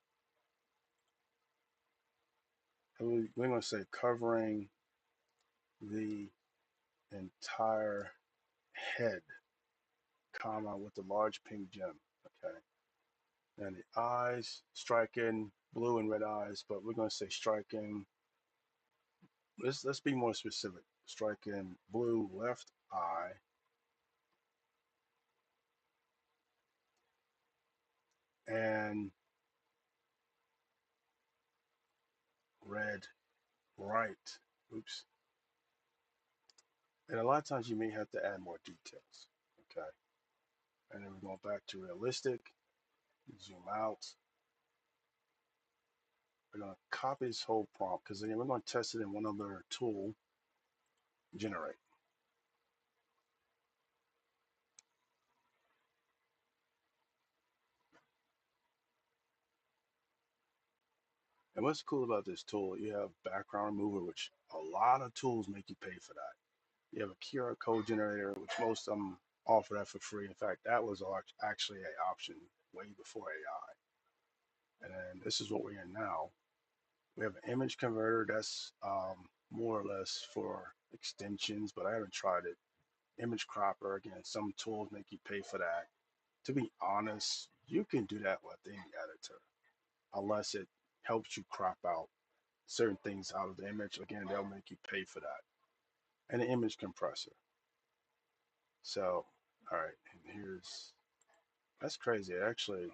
We're gonna say covering the entire head, comma, with the large pink gem. Okay, and the eyes striking blue and red eyes, but we're gonna say striking. Let's be more specific. Striking blue left eye and red right. Oops. And a lot of times you may have to add more details. Okay. And then we're going back to realistic. Zoom out. We're going to copy this whole prompt because again, we're going to test it in one other tool, generate. And what's cool about this tool, you have background remover, which a lot of tools make you pay for that. You have a QR code generator, which most of them offer that for free. In fact, that was actually an option way before AI. And then this is what we're in now. We have an image converter that's more or less for extensions, but I haven't tried it. Image cropper, again, some tools make you pay for that. To be honest, you can do that with any editor, unless it helps you crop out certain things out of the image. Again, they'll make you pay for that. And an image compressor. So, all right, and here's, that's crazy. Actually,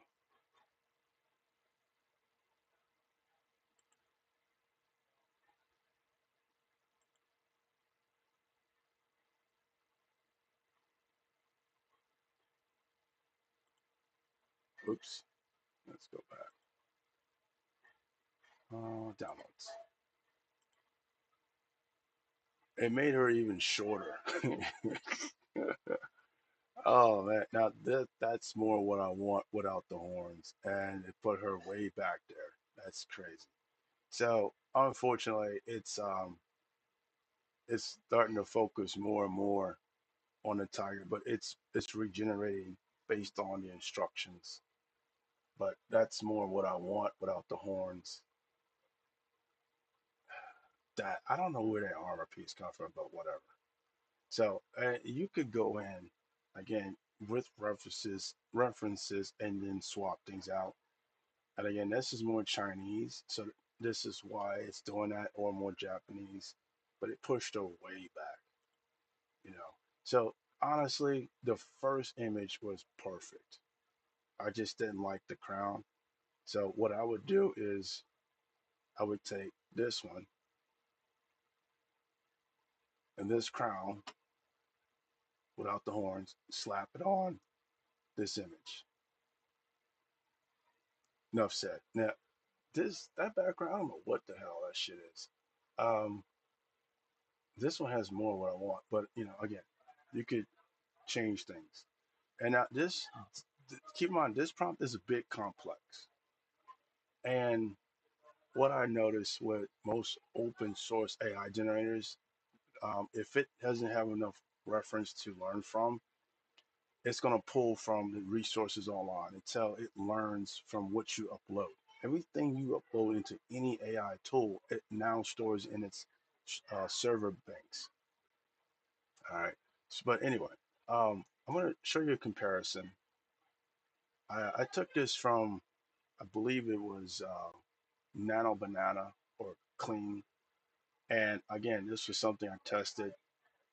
oops, let's go back. Downloads. It made her even shorter. Oh man, now that's more what I want without the horns, and it put her way back there. That's crazy. So unfortunately, it's starting to focus more and more on the tiger, but it's regenerating based on the instructions. But that's more what I want without the horns. That I don't know where that armor piece come from, but whatever. So you could go in again with references, and then swap things out. And again, this is more Chinese, so this is why it's doing that, or more Japanese. But it pushed her way back, you know. So honestly, the first image was perfect. I just didn't like the crown. So what I would do is I would take this one and this crown without the horns, slap it on this image. Enough said. Now that background, I don't know what the hell that shit is. Um, this one has more what I want, but again, you could change things. And now this, keep in mind, this prompt is a bit complex. And what I noticed with most open source AI generators, if it doesn't have enough reference to learn from, it's going to pull from the resources online until it learns from what you upload. Everything you upload into any AI tool, it now stores in its server banks. All right. So, but anyway, I'm going to show you a comparison. I took this from, I believe it was Nano Banana or Kling. And again, this was something I tested.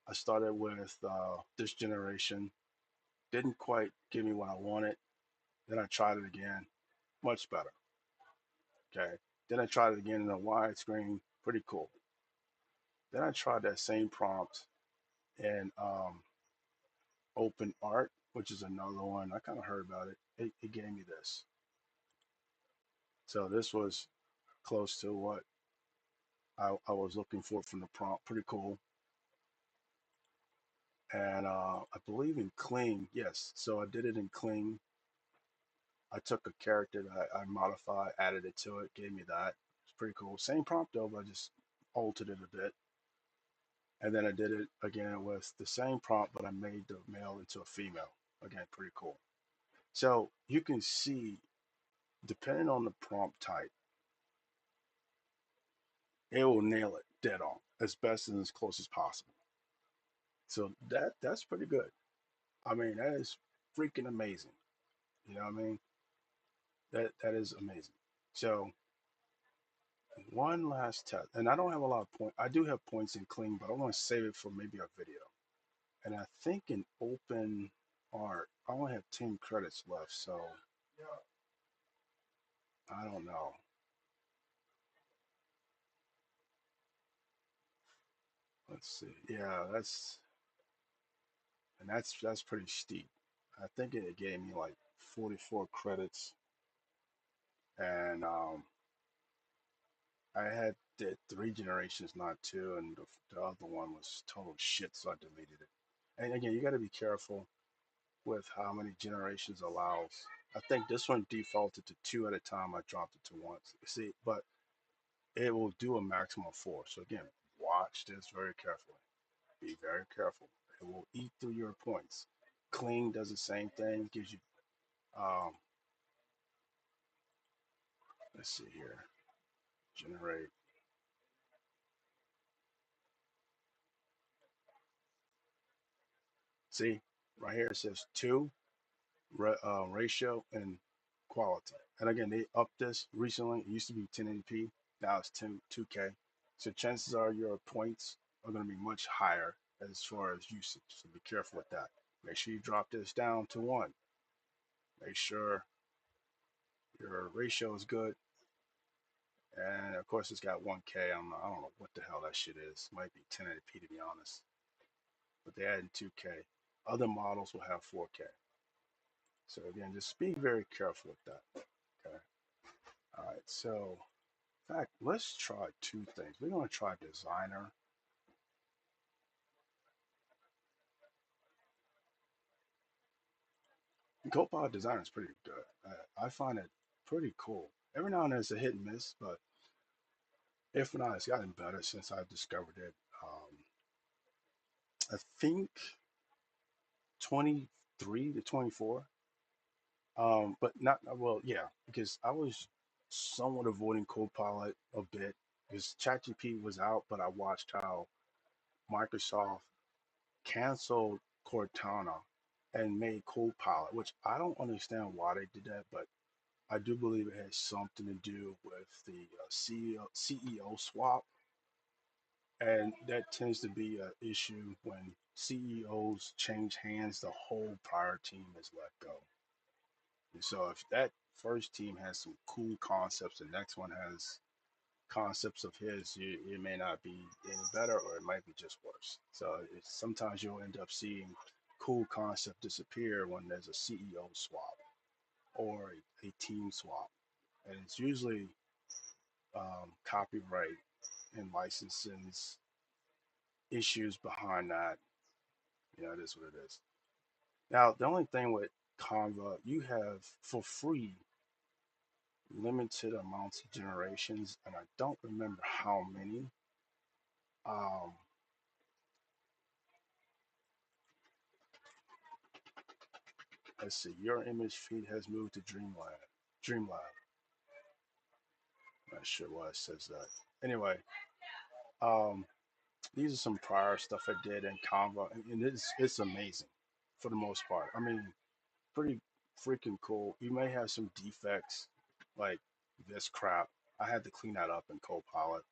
I started with this generation, didn't quite give me what I wanted. Then I tried it again, much better. Okay. Then I tried it again in a widescreen, pretty cool. Then I tried that same prompt in OpenArt, which is another one. I kind of heard about it. It gave me this. So this was close to what I was looking for from the prompt. Pretty cool. And I believe in Kling, yes. So I did it in Kling. I took a character that I modified, added it to it, gave me that. It's pretty cool. Same prompt though, but I just altered it a bit. And then I did it again with the same prompt, but I made the male into a female. Again, pretty cool. So you can see, depending on the prompt type, it will nail it dead on as best and as close as possible. So that's pretty good. I mean, that is freaking amazing. You know what I mean? That is amazing. So one last test, and I don't have a lot of points. I do have points in Kling, but I want to save it for maybe a video. And I think in Open Art, I only have 10 credits left, so I don't know. Let's see. Yeah, that's pretty steep. I think it gave me like 44 credits, and I had did 3 generations, not two, and the other one was total shit, so I deleted it. And again, you got to be careful with how many generations allows. I think this one defaulted to two at a time. I dropped it to once. See, but it will do a maximum of four. So again, watch this very carefully. Be very careful. It will eat through your points. Kling does the same thing. Gives you, um, let's see here, generate. See, right here it says two ratio and quality. And again, they upped this recently. It used to be 1080p. Now it's 2K. So chances are your points are going to be much higher as far as usage. So be careful with that. Make sure you drop this down to one. Make sure your ratio is good. And of course, it's got 1K. I don't know what the hell that shit is. Might be 1080p to be honest. But they added 2K. Other models will have 4K. So again, just be very careful with that. Okay. All right. So, in fact, let's try two things. We're going to try Designer. Copilot Designer is pretty good. I find it pretty cool. Every now and then it's a hit and miss, but if not, it's gotten better since I discovered it. I think 23 to 24. But not well, yeah, because I was somewhat avoiding Copilot a bit because ChatGPT was out, but I watched how Microsoft canceled Cortana and made Copilot, which I don't understand why they did that, but I do believe it has something to do with the CEO swap, and that tends to be an issue when CEOs change hands. The whole prior team is let go. And so if that first team has some cool concepts, the next one has concepts of his, it may not be any better or it might be just worse. So sometimes you'll end up seeing cool concept disappear when there's a CEO swap or a team swap. And it's usually copyright and licensing issues behind that. You know, it is what it is. Now, the only thing with Canva, you have for free limited amounts of generations, and I don't remember how many. Um, let's see. Your image feed has moved to Dreamland. Dreamlab. Not sure why it says that. Anyway, um, These are some prior stuff I did in Canva, and it's amazing for the most part. I mean, pretty freaking cool. You may have some defects like this crap. I had to clean that up in Copilot.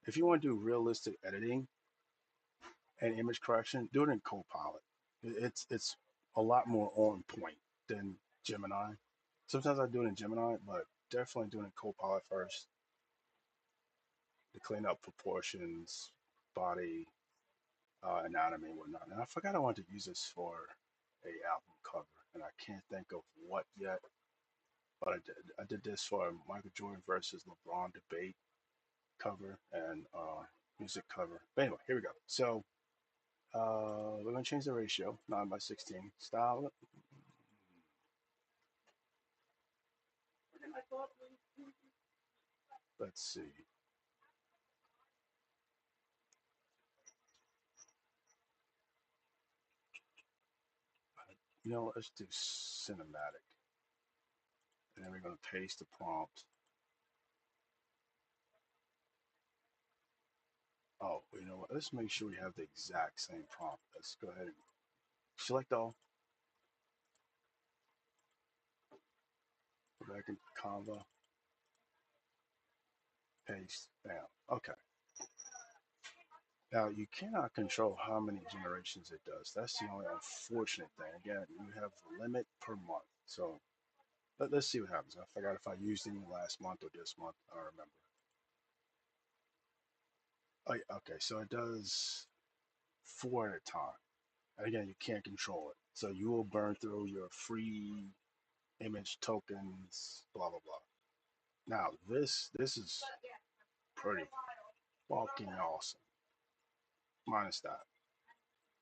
If you want to do realistic editing and image correction, do it in Copilot. It's a lot more on point than Gemini. Sometimes I do it in Gemini, but definitely doing it in Copilot first to clean up proportions, body, anatomy, and whatnot. And I forgot I wanted to use this for a album cover, and I can't think of what yet. But I did this for a Michael Jordan versus LeBron debate cover and music cover. But anyway, here we go. So we're gonna change the ratio, 9:16. Style. Let's see. Let's do cinematic, and then we're gonna paste the prompt. Oh, you know what? Let's make sure we have the exact same prompt. Let's go ahead and select all. Go back into Canva. Paste. Bam. Okay. Now you cannot control how many generations it does. That's the only unfortunate thing. Again, you have a limit per month. So let's see what happens. I forgot if I used any last month or this month. I don't remember. Oh, yeah, okay, so it does four at a time. And again, you can't control it. So you will burn through your free image tokens, blah blah blah. Now this is pretty fucking awesome. Minus that.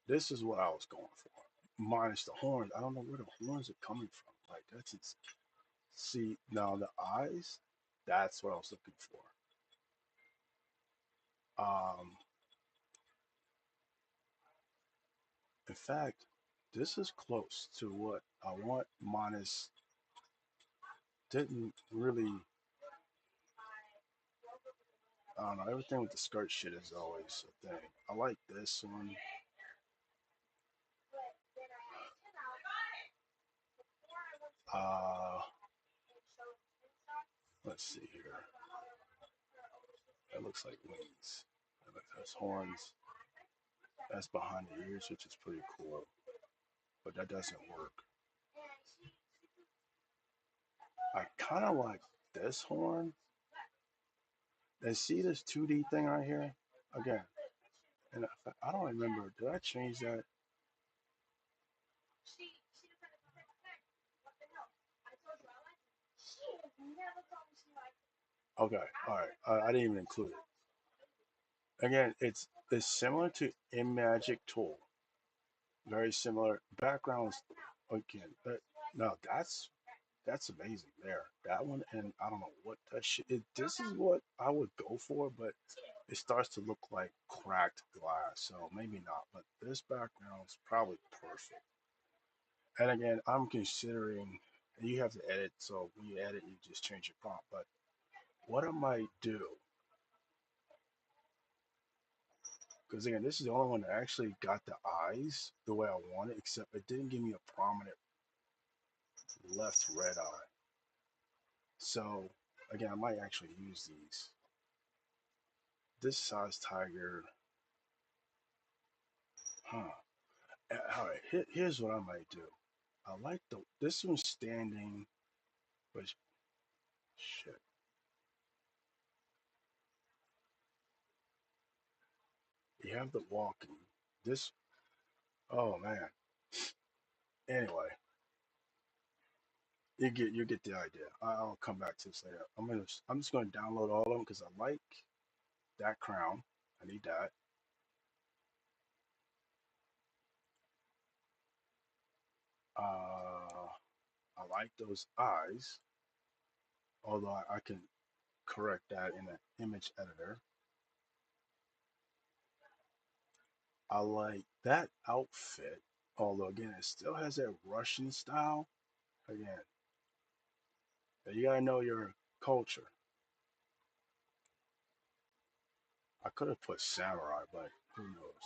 This is what I was going for. Minus the horns. I don't know where the horns are coming from. Like that's insane. See now the eyes. That's what I was looking for. In fact, this is close to what I want. Minus didn't really. I don't know. Everything with the skirt shit is always a thing. I like this one. Uh, let's see here. That looks like wings. That has horns. That's behind the ears, which is pretty cool. But that doesn't work. I kind of like this horn. And see this 2D thing right here? Again, and I don't remember. Did I change that? Okay, all right. I didn't even include it. Again, it's similar to ImagicTool. Very similar backgrounds. Again, no, that's amazing there. That one, and I don't know what that shit. This is what I would go for, but it starts to look like cracked glass, so maybe not. But this background is probably perfect. And again, I'm considering. And you have to edit, so when you edit, you just change your prompt. But what I might do, because again, this is the only one that actually got the eyes the way I wanted, except it didn't give me a prominent left red eye. So again, I might actually use these. This size tiger, huh? All right, here's what I might do. I like this one's standing, but shit. You have the walking. This, oh man. Anyway, you get the idea. I'll come back to this later. I'm just gonna download all of them because I like that crown. I need that. I like those eyes, although I can correct that in an image editor. I like that outfit, although again it still has that Russian style. Again, you gotta know your culture. I could have put samurai, but who knows?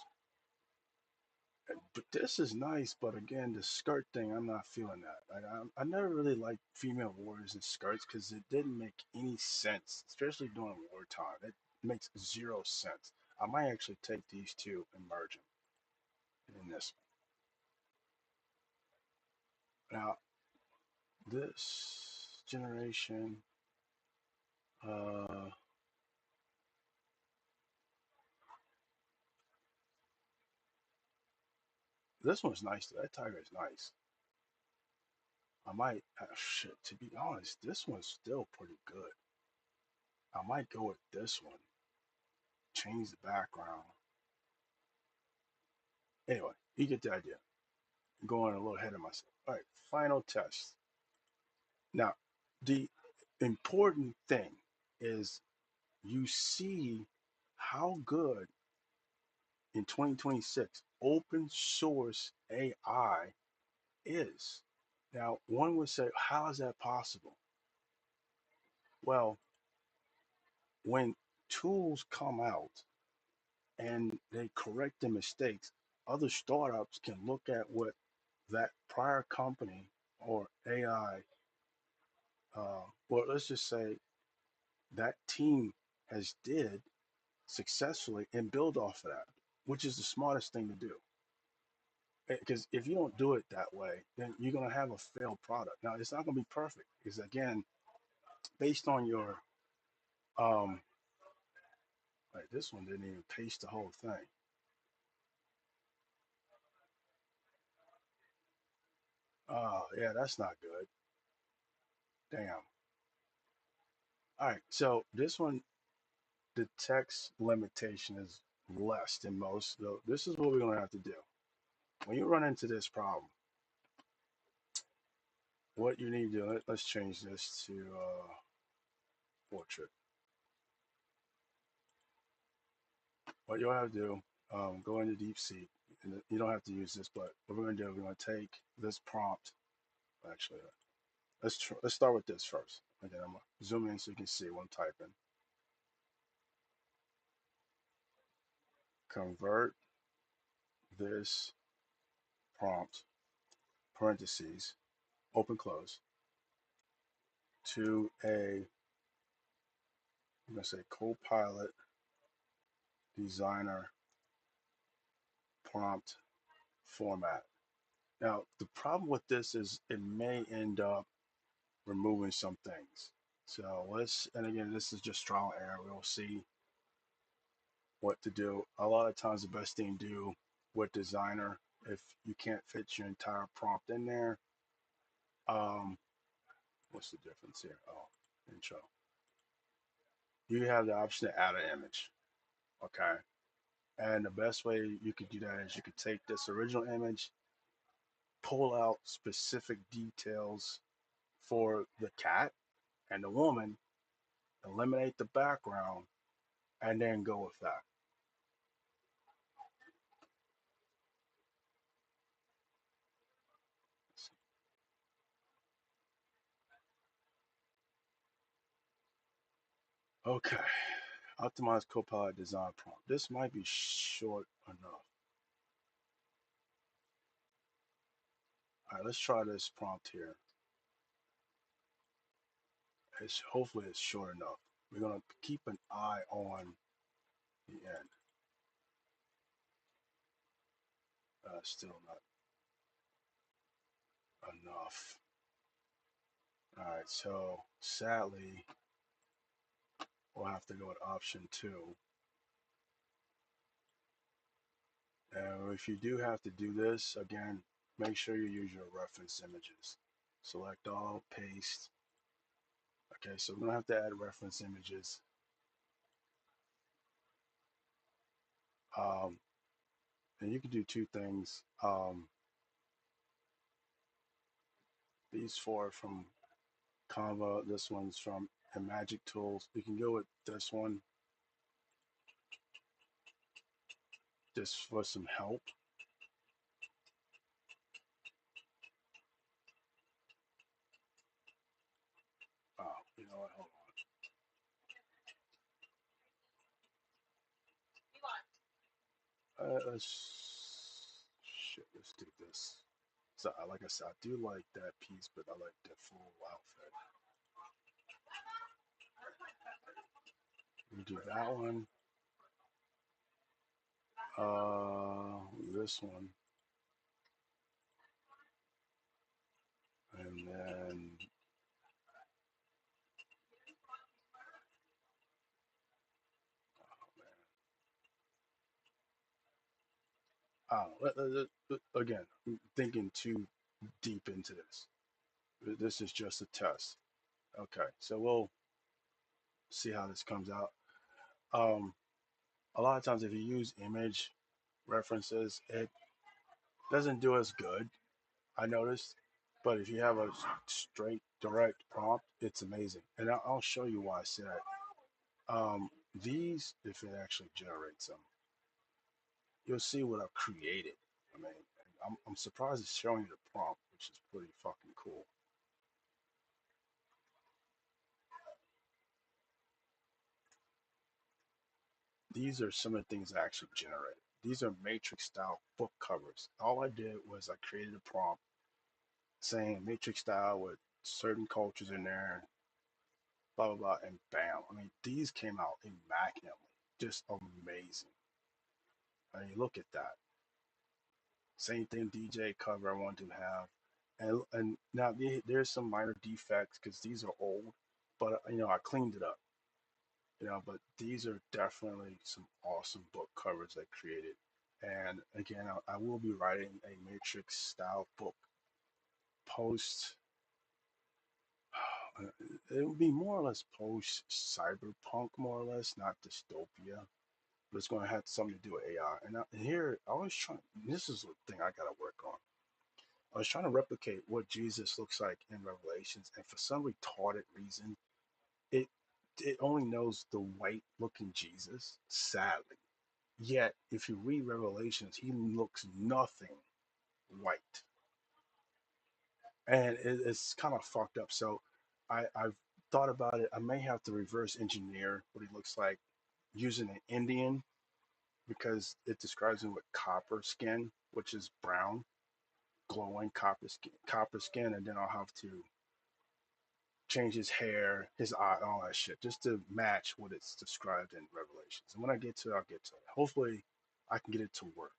But this is nice, but again, the skirt thing, I'm not feeling that. Like, I never really liked female warriors in skirts because it didn't make any sense, especially during wartime. It makes zero sense. I might actually take these two and merge them in this one. Now, this generation, uh, this one's nice. That tiger is nice. I might, shit, to be honest, this one's still pretty good. I might go with this one, change the background. Anyway, you get the idea. I'm going a little ahead of myself. All right, final test. Now, the important thing is you see how good in 2026 open source AI is. Now, one would say, how is that possible? Well, when tools come out and they correct the mistakes, other startups can look at what that prior company or AI, well, let's just say that team has did successfully and build off of that, which is the smartest thing to do. Because if you don't do it that way, then you're going to have a failed product. Now, it's not going to be perfect because, again, based on your, um, like this one didn't even paste the whole thing. Oh, yeah, that's not good. Damn. All right, so this one, the text limitation is less than most. So this is what we're going to have to do. When you run into this problem, what you need to do, let's change this to portrait. What you'll have to do, go into DeepSeek, and you don't have to use this, but what we're going to do, we're going to take this prompt. Actually, let's start with this first. Okay, I'm going to zoom in so you can see what I'm typing. Convert this prompt, parentheses, open close, to a, I'm going to say Copilot designer prompt format. Now, the problem with this is it may end up removing some things. So let's, and again, this is just trial and error. We'll see what to do. A lot of times the best thing to do with designer, if you can't fit your entire prompt in there, what's the difference here? Oh, intro. You have the option to add an image, okay? And the best way you could do that is you could take this original image, pull out specific details for the cat and the woman, eliminate the background, and then go with that. Okay, optimize Copilot design prompt. This might be short enough. All right, let's try this prompt here. It's hopefully it's short enough. We're gonna keep an eye on the end. Still not enough. All right, so sadly, we'll have to go with option 2. And if you do have to do this, again, make sure you use your reference images. Select all, paste. Okay, so we're gonna have to add reference images. Um, and you can do two things. These four from Canva, this one's from ImagicTools. You can go with this one just for some help. Oh, you know what? Hold on. Let's do this. So, like I said, I do like that piece, but I like the full outfit. We do that one. This one, and then again, I'm thinking too deep into this. This is just a test. Okay, so we'll see how this comes out. Um, a lot of times, if you use image references, it doesn't do as good, I noticed. But if you have a straight, direct prompt, it's amazing. And I'll show you why I say that. These, if it actually generates them, you'll see what I've created. I mean, I'm surprised it's showing you the prompt, which is pretty fucking cool. These are some of the things I actually generated. These are matrix style book covers. All I did was I created a prompt saying matrix style with certain cultures in there, blah blah blah, and bam. I mean, these came out immaculately, just amazing. I mean, look at that. Same thing DJ cover I want to have, and now there's some minor defects because these are old, but I cleaned it up. But these are definitely some awesome book covers I created. And again, I will be writing a matrix style book post. It will be more or less post cyberpunk, more or less, not dystopia. But it's going to have something to do with AI. And here, I was trying. This is the thing I got to work on. I was trying to replicate what Jesus looks like in Revelations, and for some retarded reason, it it only knows the white looking Jesus. Sadly, yet if you read Revelations, he looks nothing white, and it's kind of fucked up. So I've thought about it. I may have to reverse engineer what he looks like using an Indian because it describes him with copper skin, which is brown, glowing copper skin, and then I'll have to change his hair, his eye, all that shit, just to match what it's described in Revelations. And when I get to it, I'll get to it. Hopefully, I can get it to work.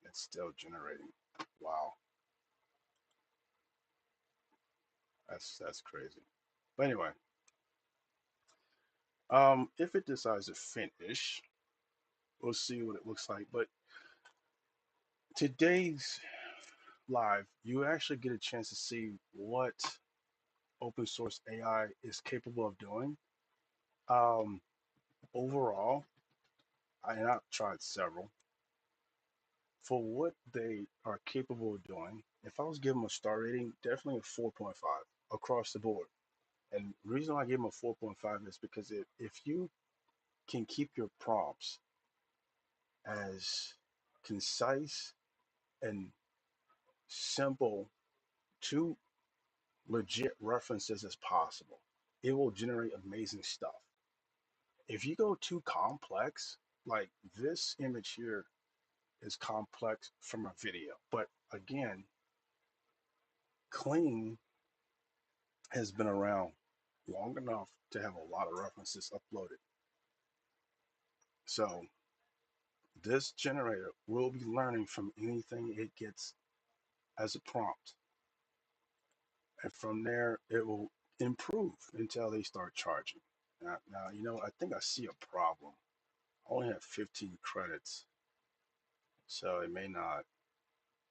It's still generating. Wow, that's crazy. But anyway, if it decides to finish, we'll see what it looks like. But today's live, you actually get a chance to see what open source AI is capable of doing. Um, Overall, and I've tried several, for what they are capable of doing, if I was giving them a star rating, definitely a 4.5 across the board. And the reason why I give them a 4.5 is because if you can keep your prompts as concise and simple to legit references as possible, it will generate amazing stuff. If you go too complex, like this image here is complex from a video, but again, Kling has been around long enough to have a lot of references uploaded. So this generator will be learning from anything it gets as a prompt. And from there, it will improve until they start charging. Now, I think I see a problem. I only have 15 credits, so it may not,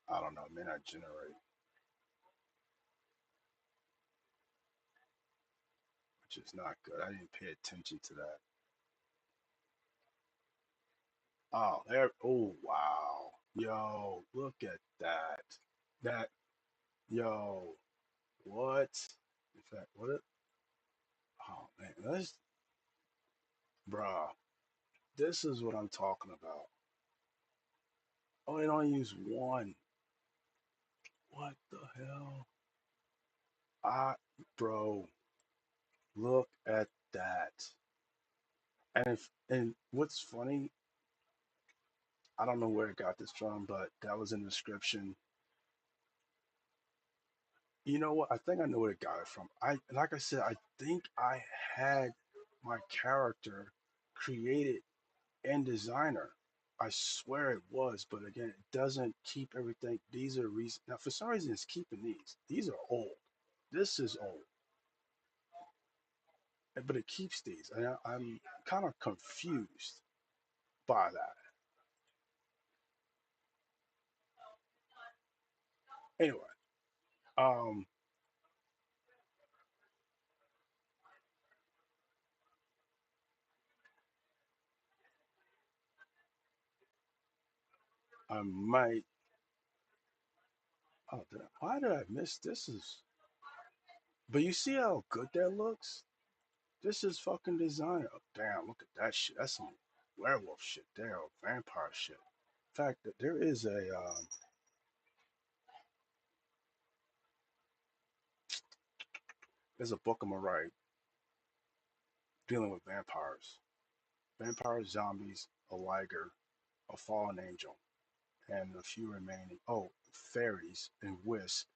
I don't know, it may not generate, which is not good. I didn't pay attention to that. Oh, there, oh, wow. Yo, look at that. That, yo, what? In fact, what? Oh, man, bruh, this is what I'm talking about. Oh, they don't use one. What the hell? I, bro, look at that. And what's funny, I don't know where it got this from, but that was in the description. You know what? I think I know where it got it from. Like I said, I think I had my character created in Designer. I swear it was, but again, it doesn't keep everything. These are reasons. Now, for some reason, it's keeping these. These are old. This is old, but it keeps these. And I'm kind of confused by that. Anyway, um, I might. Oh, why did I miss this? Is but you see how good that looks? This is fucking designer. Oh, damn, look at that shit. That's some werewolf shit there, or vampire shit. In fact, that there is there's a book I'm gonna write dealing with vampires, zombies, a liger, a fallen angel, and a few remaining. Oh, fairies and wisp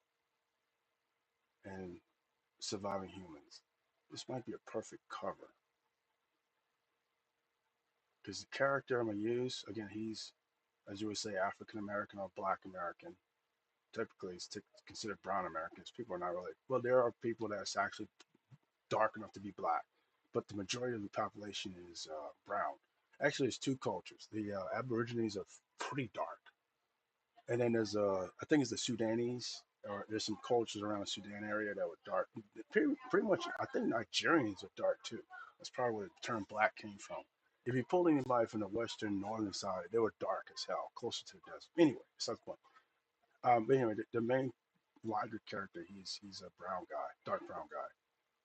and surviving humans. This might be a perfect cover because the character I'm gonna use again, he's as you would say African American or Black American. Typically, it's considered brown Americans. People are not really well. There are people that's actually dark enough to be black, but the majority of the population is brown. Actually, it's two cultures. The Aborigines are pretty dark, and then there's I think it's the Sudanese, or there's some cultures around the Sudan area that were dark. Pretty much, I think Nigerians are dark too. That's probably where the term black came from. If you pulled anybody from the western northern side, they were dark as hell, closer to the desert. Anyway, besides the point. But anyway, the main Liger character, he's a brown guy, dark brown guy,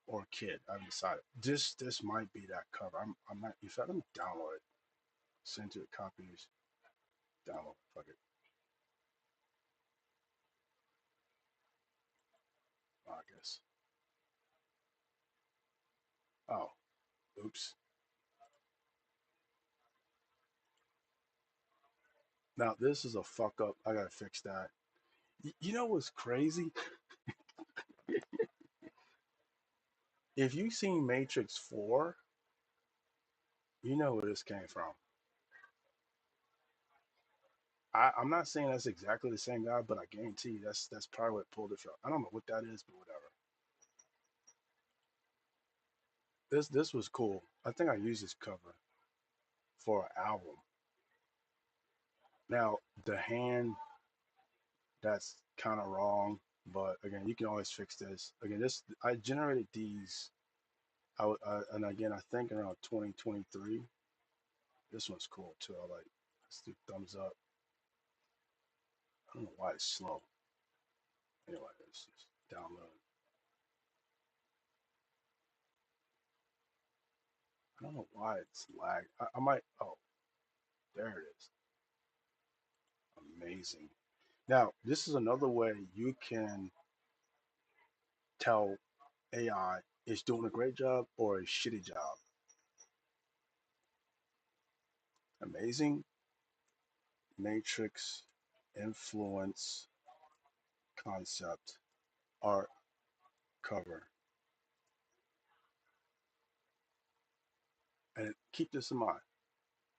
or a kid. I haven't decided. This might be that cover. I might. In fact, let me download it. Send to the copies. Download. Fuck it. Oh, I guess. Oh, oops. Now this is a fuck up. I gotta fix that. You know what's crazy? If you've seen Matrix 4, you know where this came from. I'm not saying that's exactly the same guy, but I guarantee you that's probably what pulled it from. I don't know what that is, but whatever. This was cool. I think I used this cover for an album. Now the hand, that's kind of wrong, but again, you can always fix this. Again, this I generated these. And again, I think around 2023. This one's cool too. I like. Let's do thumbs up. I don't know why it's slow. Anyway, let's just download. I don't know why it's lag. I might. Oh, there it is. Amazing. Now, this is another way you can tell AI is doing a great job or a shitty job. Amazing matrix influence concept art cover. And keep this in mind.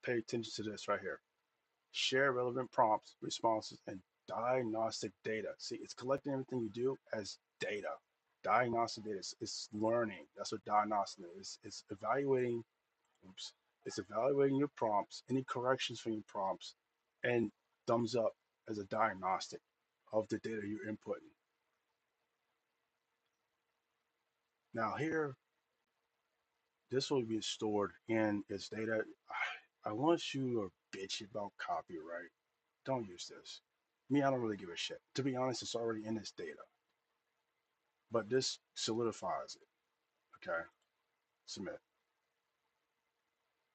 Pay attention to this right here. Share relevant prompts, responses, and diagnostic data. See, it's collecting everything you do as data. Diagnostic data is learning. That's what diagnostic is. It's evaluating. Oops. It's evaluating your prompts, any corrections from your prompts, and thumbs up as a diagnostic of the data you're inputting. Now here, this will be stored in its data. I want you to bitch about copyright. Don't use this. Me, I don't really give a shit. To be honest, it's already in this data. But this solidifies it. Okay. Submit.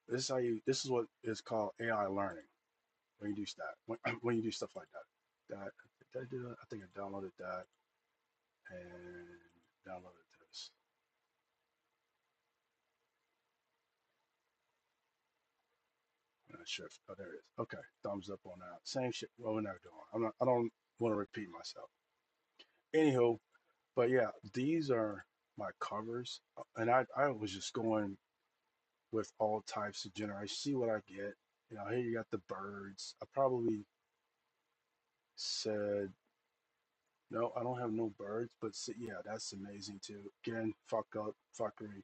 This is how you this is what is called AI learning when you do that. When you do stuff like that. That did I do that? I think I downloaded that and downloaded this. not sure if, oh, there it is. Okay, thumbs up on that. Same shit. What we're not doing. I don't want to repeat myself. Anywho, but yeah, these are my covers, and I was just going with all types of generation. See what I get. You know, here you got the birds. I probably said no, I don't have no birds, but see, yeah, that's amazing too. Again, fuck up, fuckery.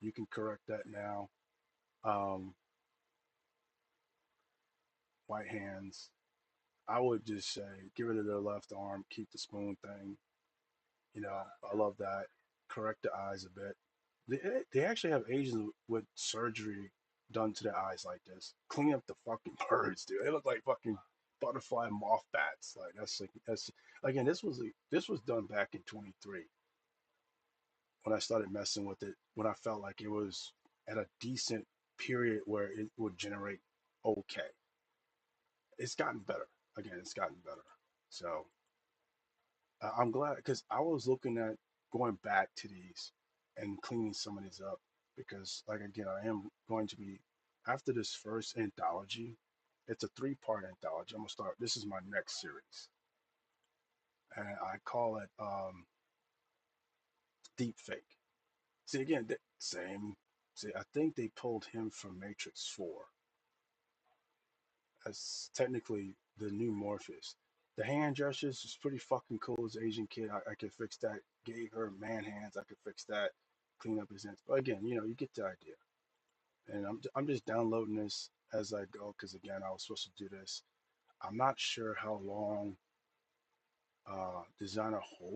You can correct that now. Um, White hands. I would just say get rid of their left arm, keep the spoon thing. You know, I love that. Correct the eyes a bit. They actually have Asians with surgery done to their eyes like this. Clean up the fucking birds, dude. They look like fucking butterfly moth bats. Like that's again. This was done back in 23 when I started messing with it. When I felt like it was at a decent period where it would generate okay. It's gotten better. Again, it's gotten better. So I'm glad because I was looking at going back to these and cleaning some of these up because, like, again, I am going to be after this first anthology. It's a three-part anthology. I'm gonna start. This is my next series, and I call it Deep Fake. See, again, the same. See, I think they pulled him from Matrix 4 as technically the new Morpheus. The hand gestures is pretty fucking cool as an Asian kid. I could fix that. Gave her man hands. I could fix that. Clean up his hands. But again, you know, you get the idea. And I'm just downloading this as I go because again, I was supposed to do this. I'm not sure how long designer holds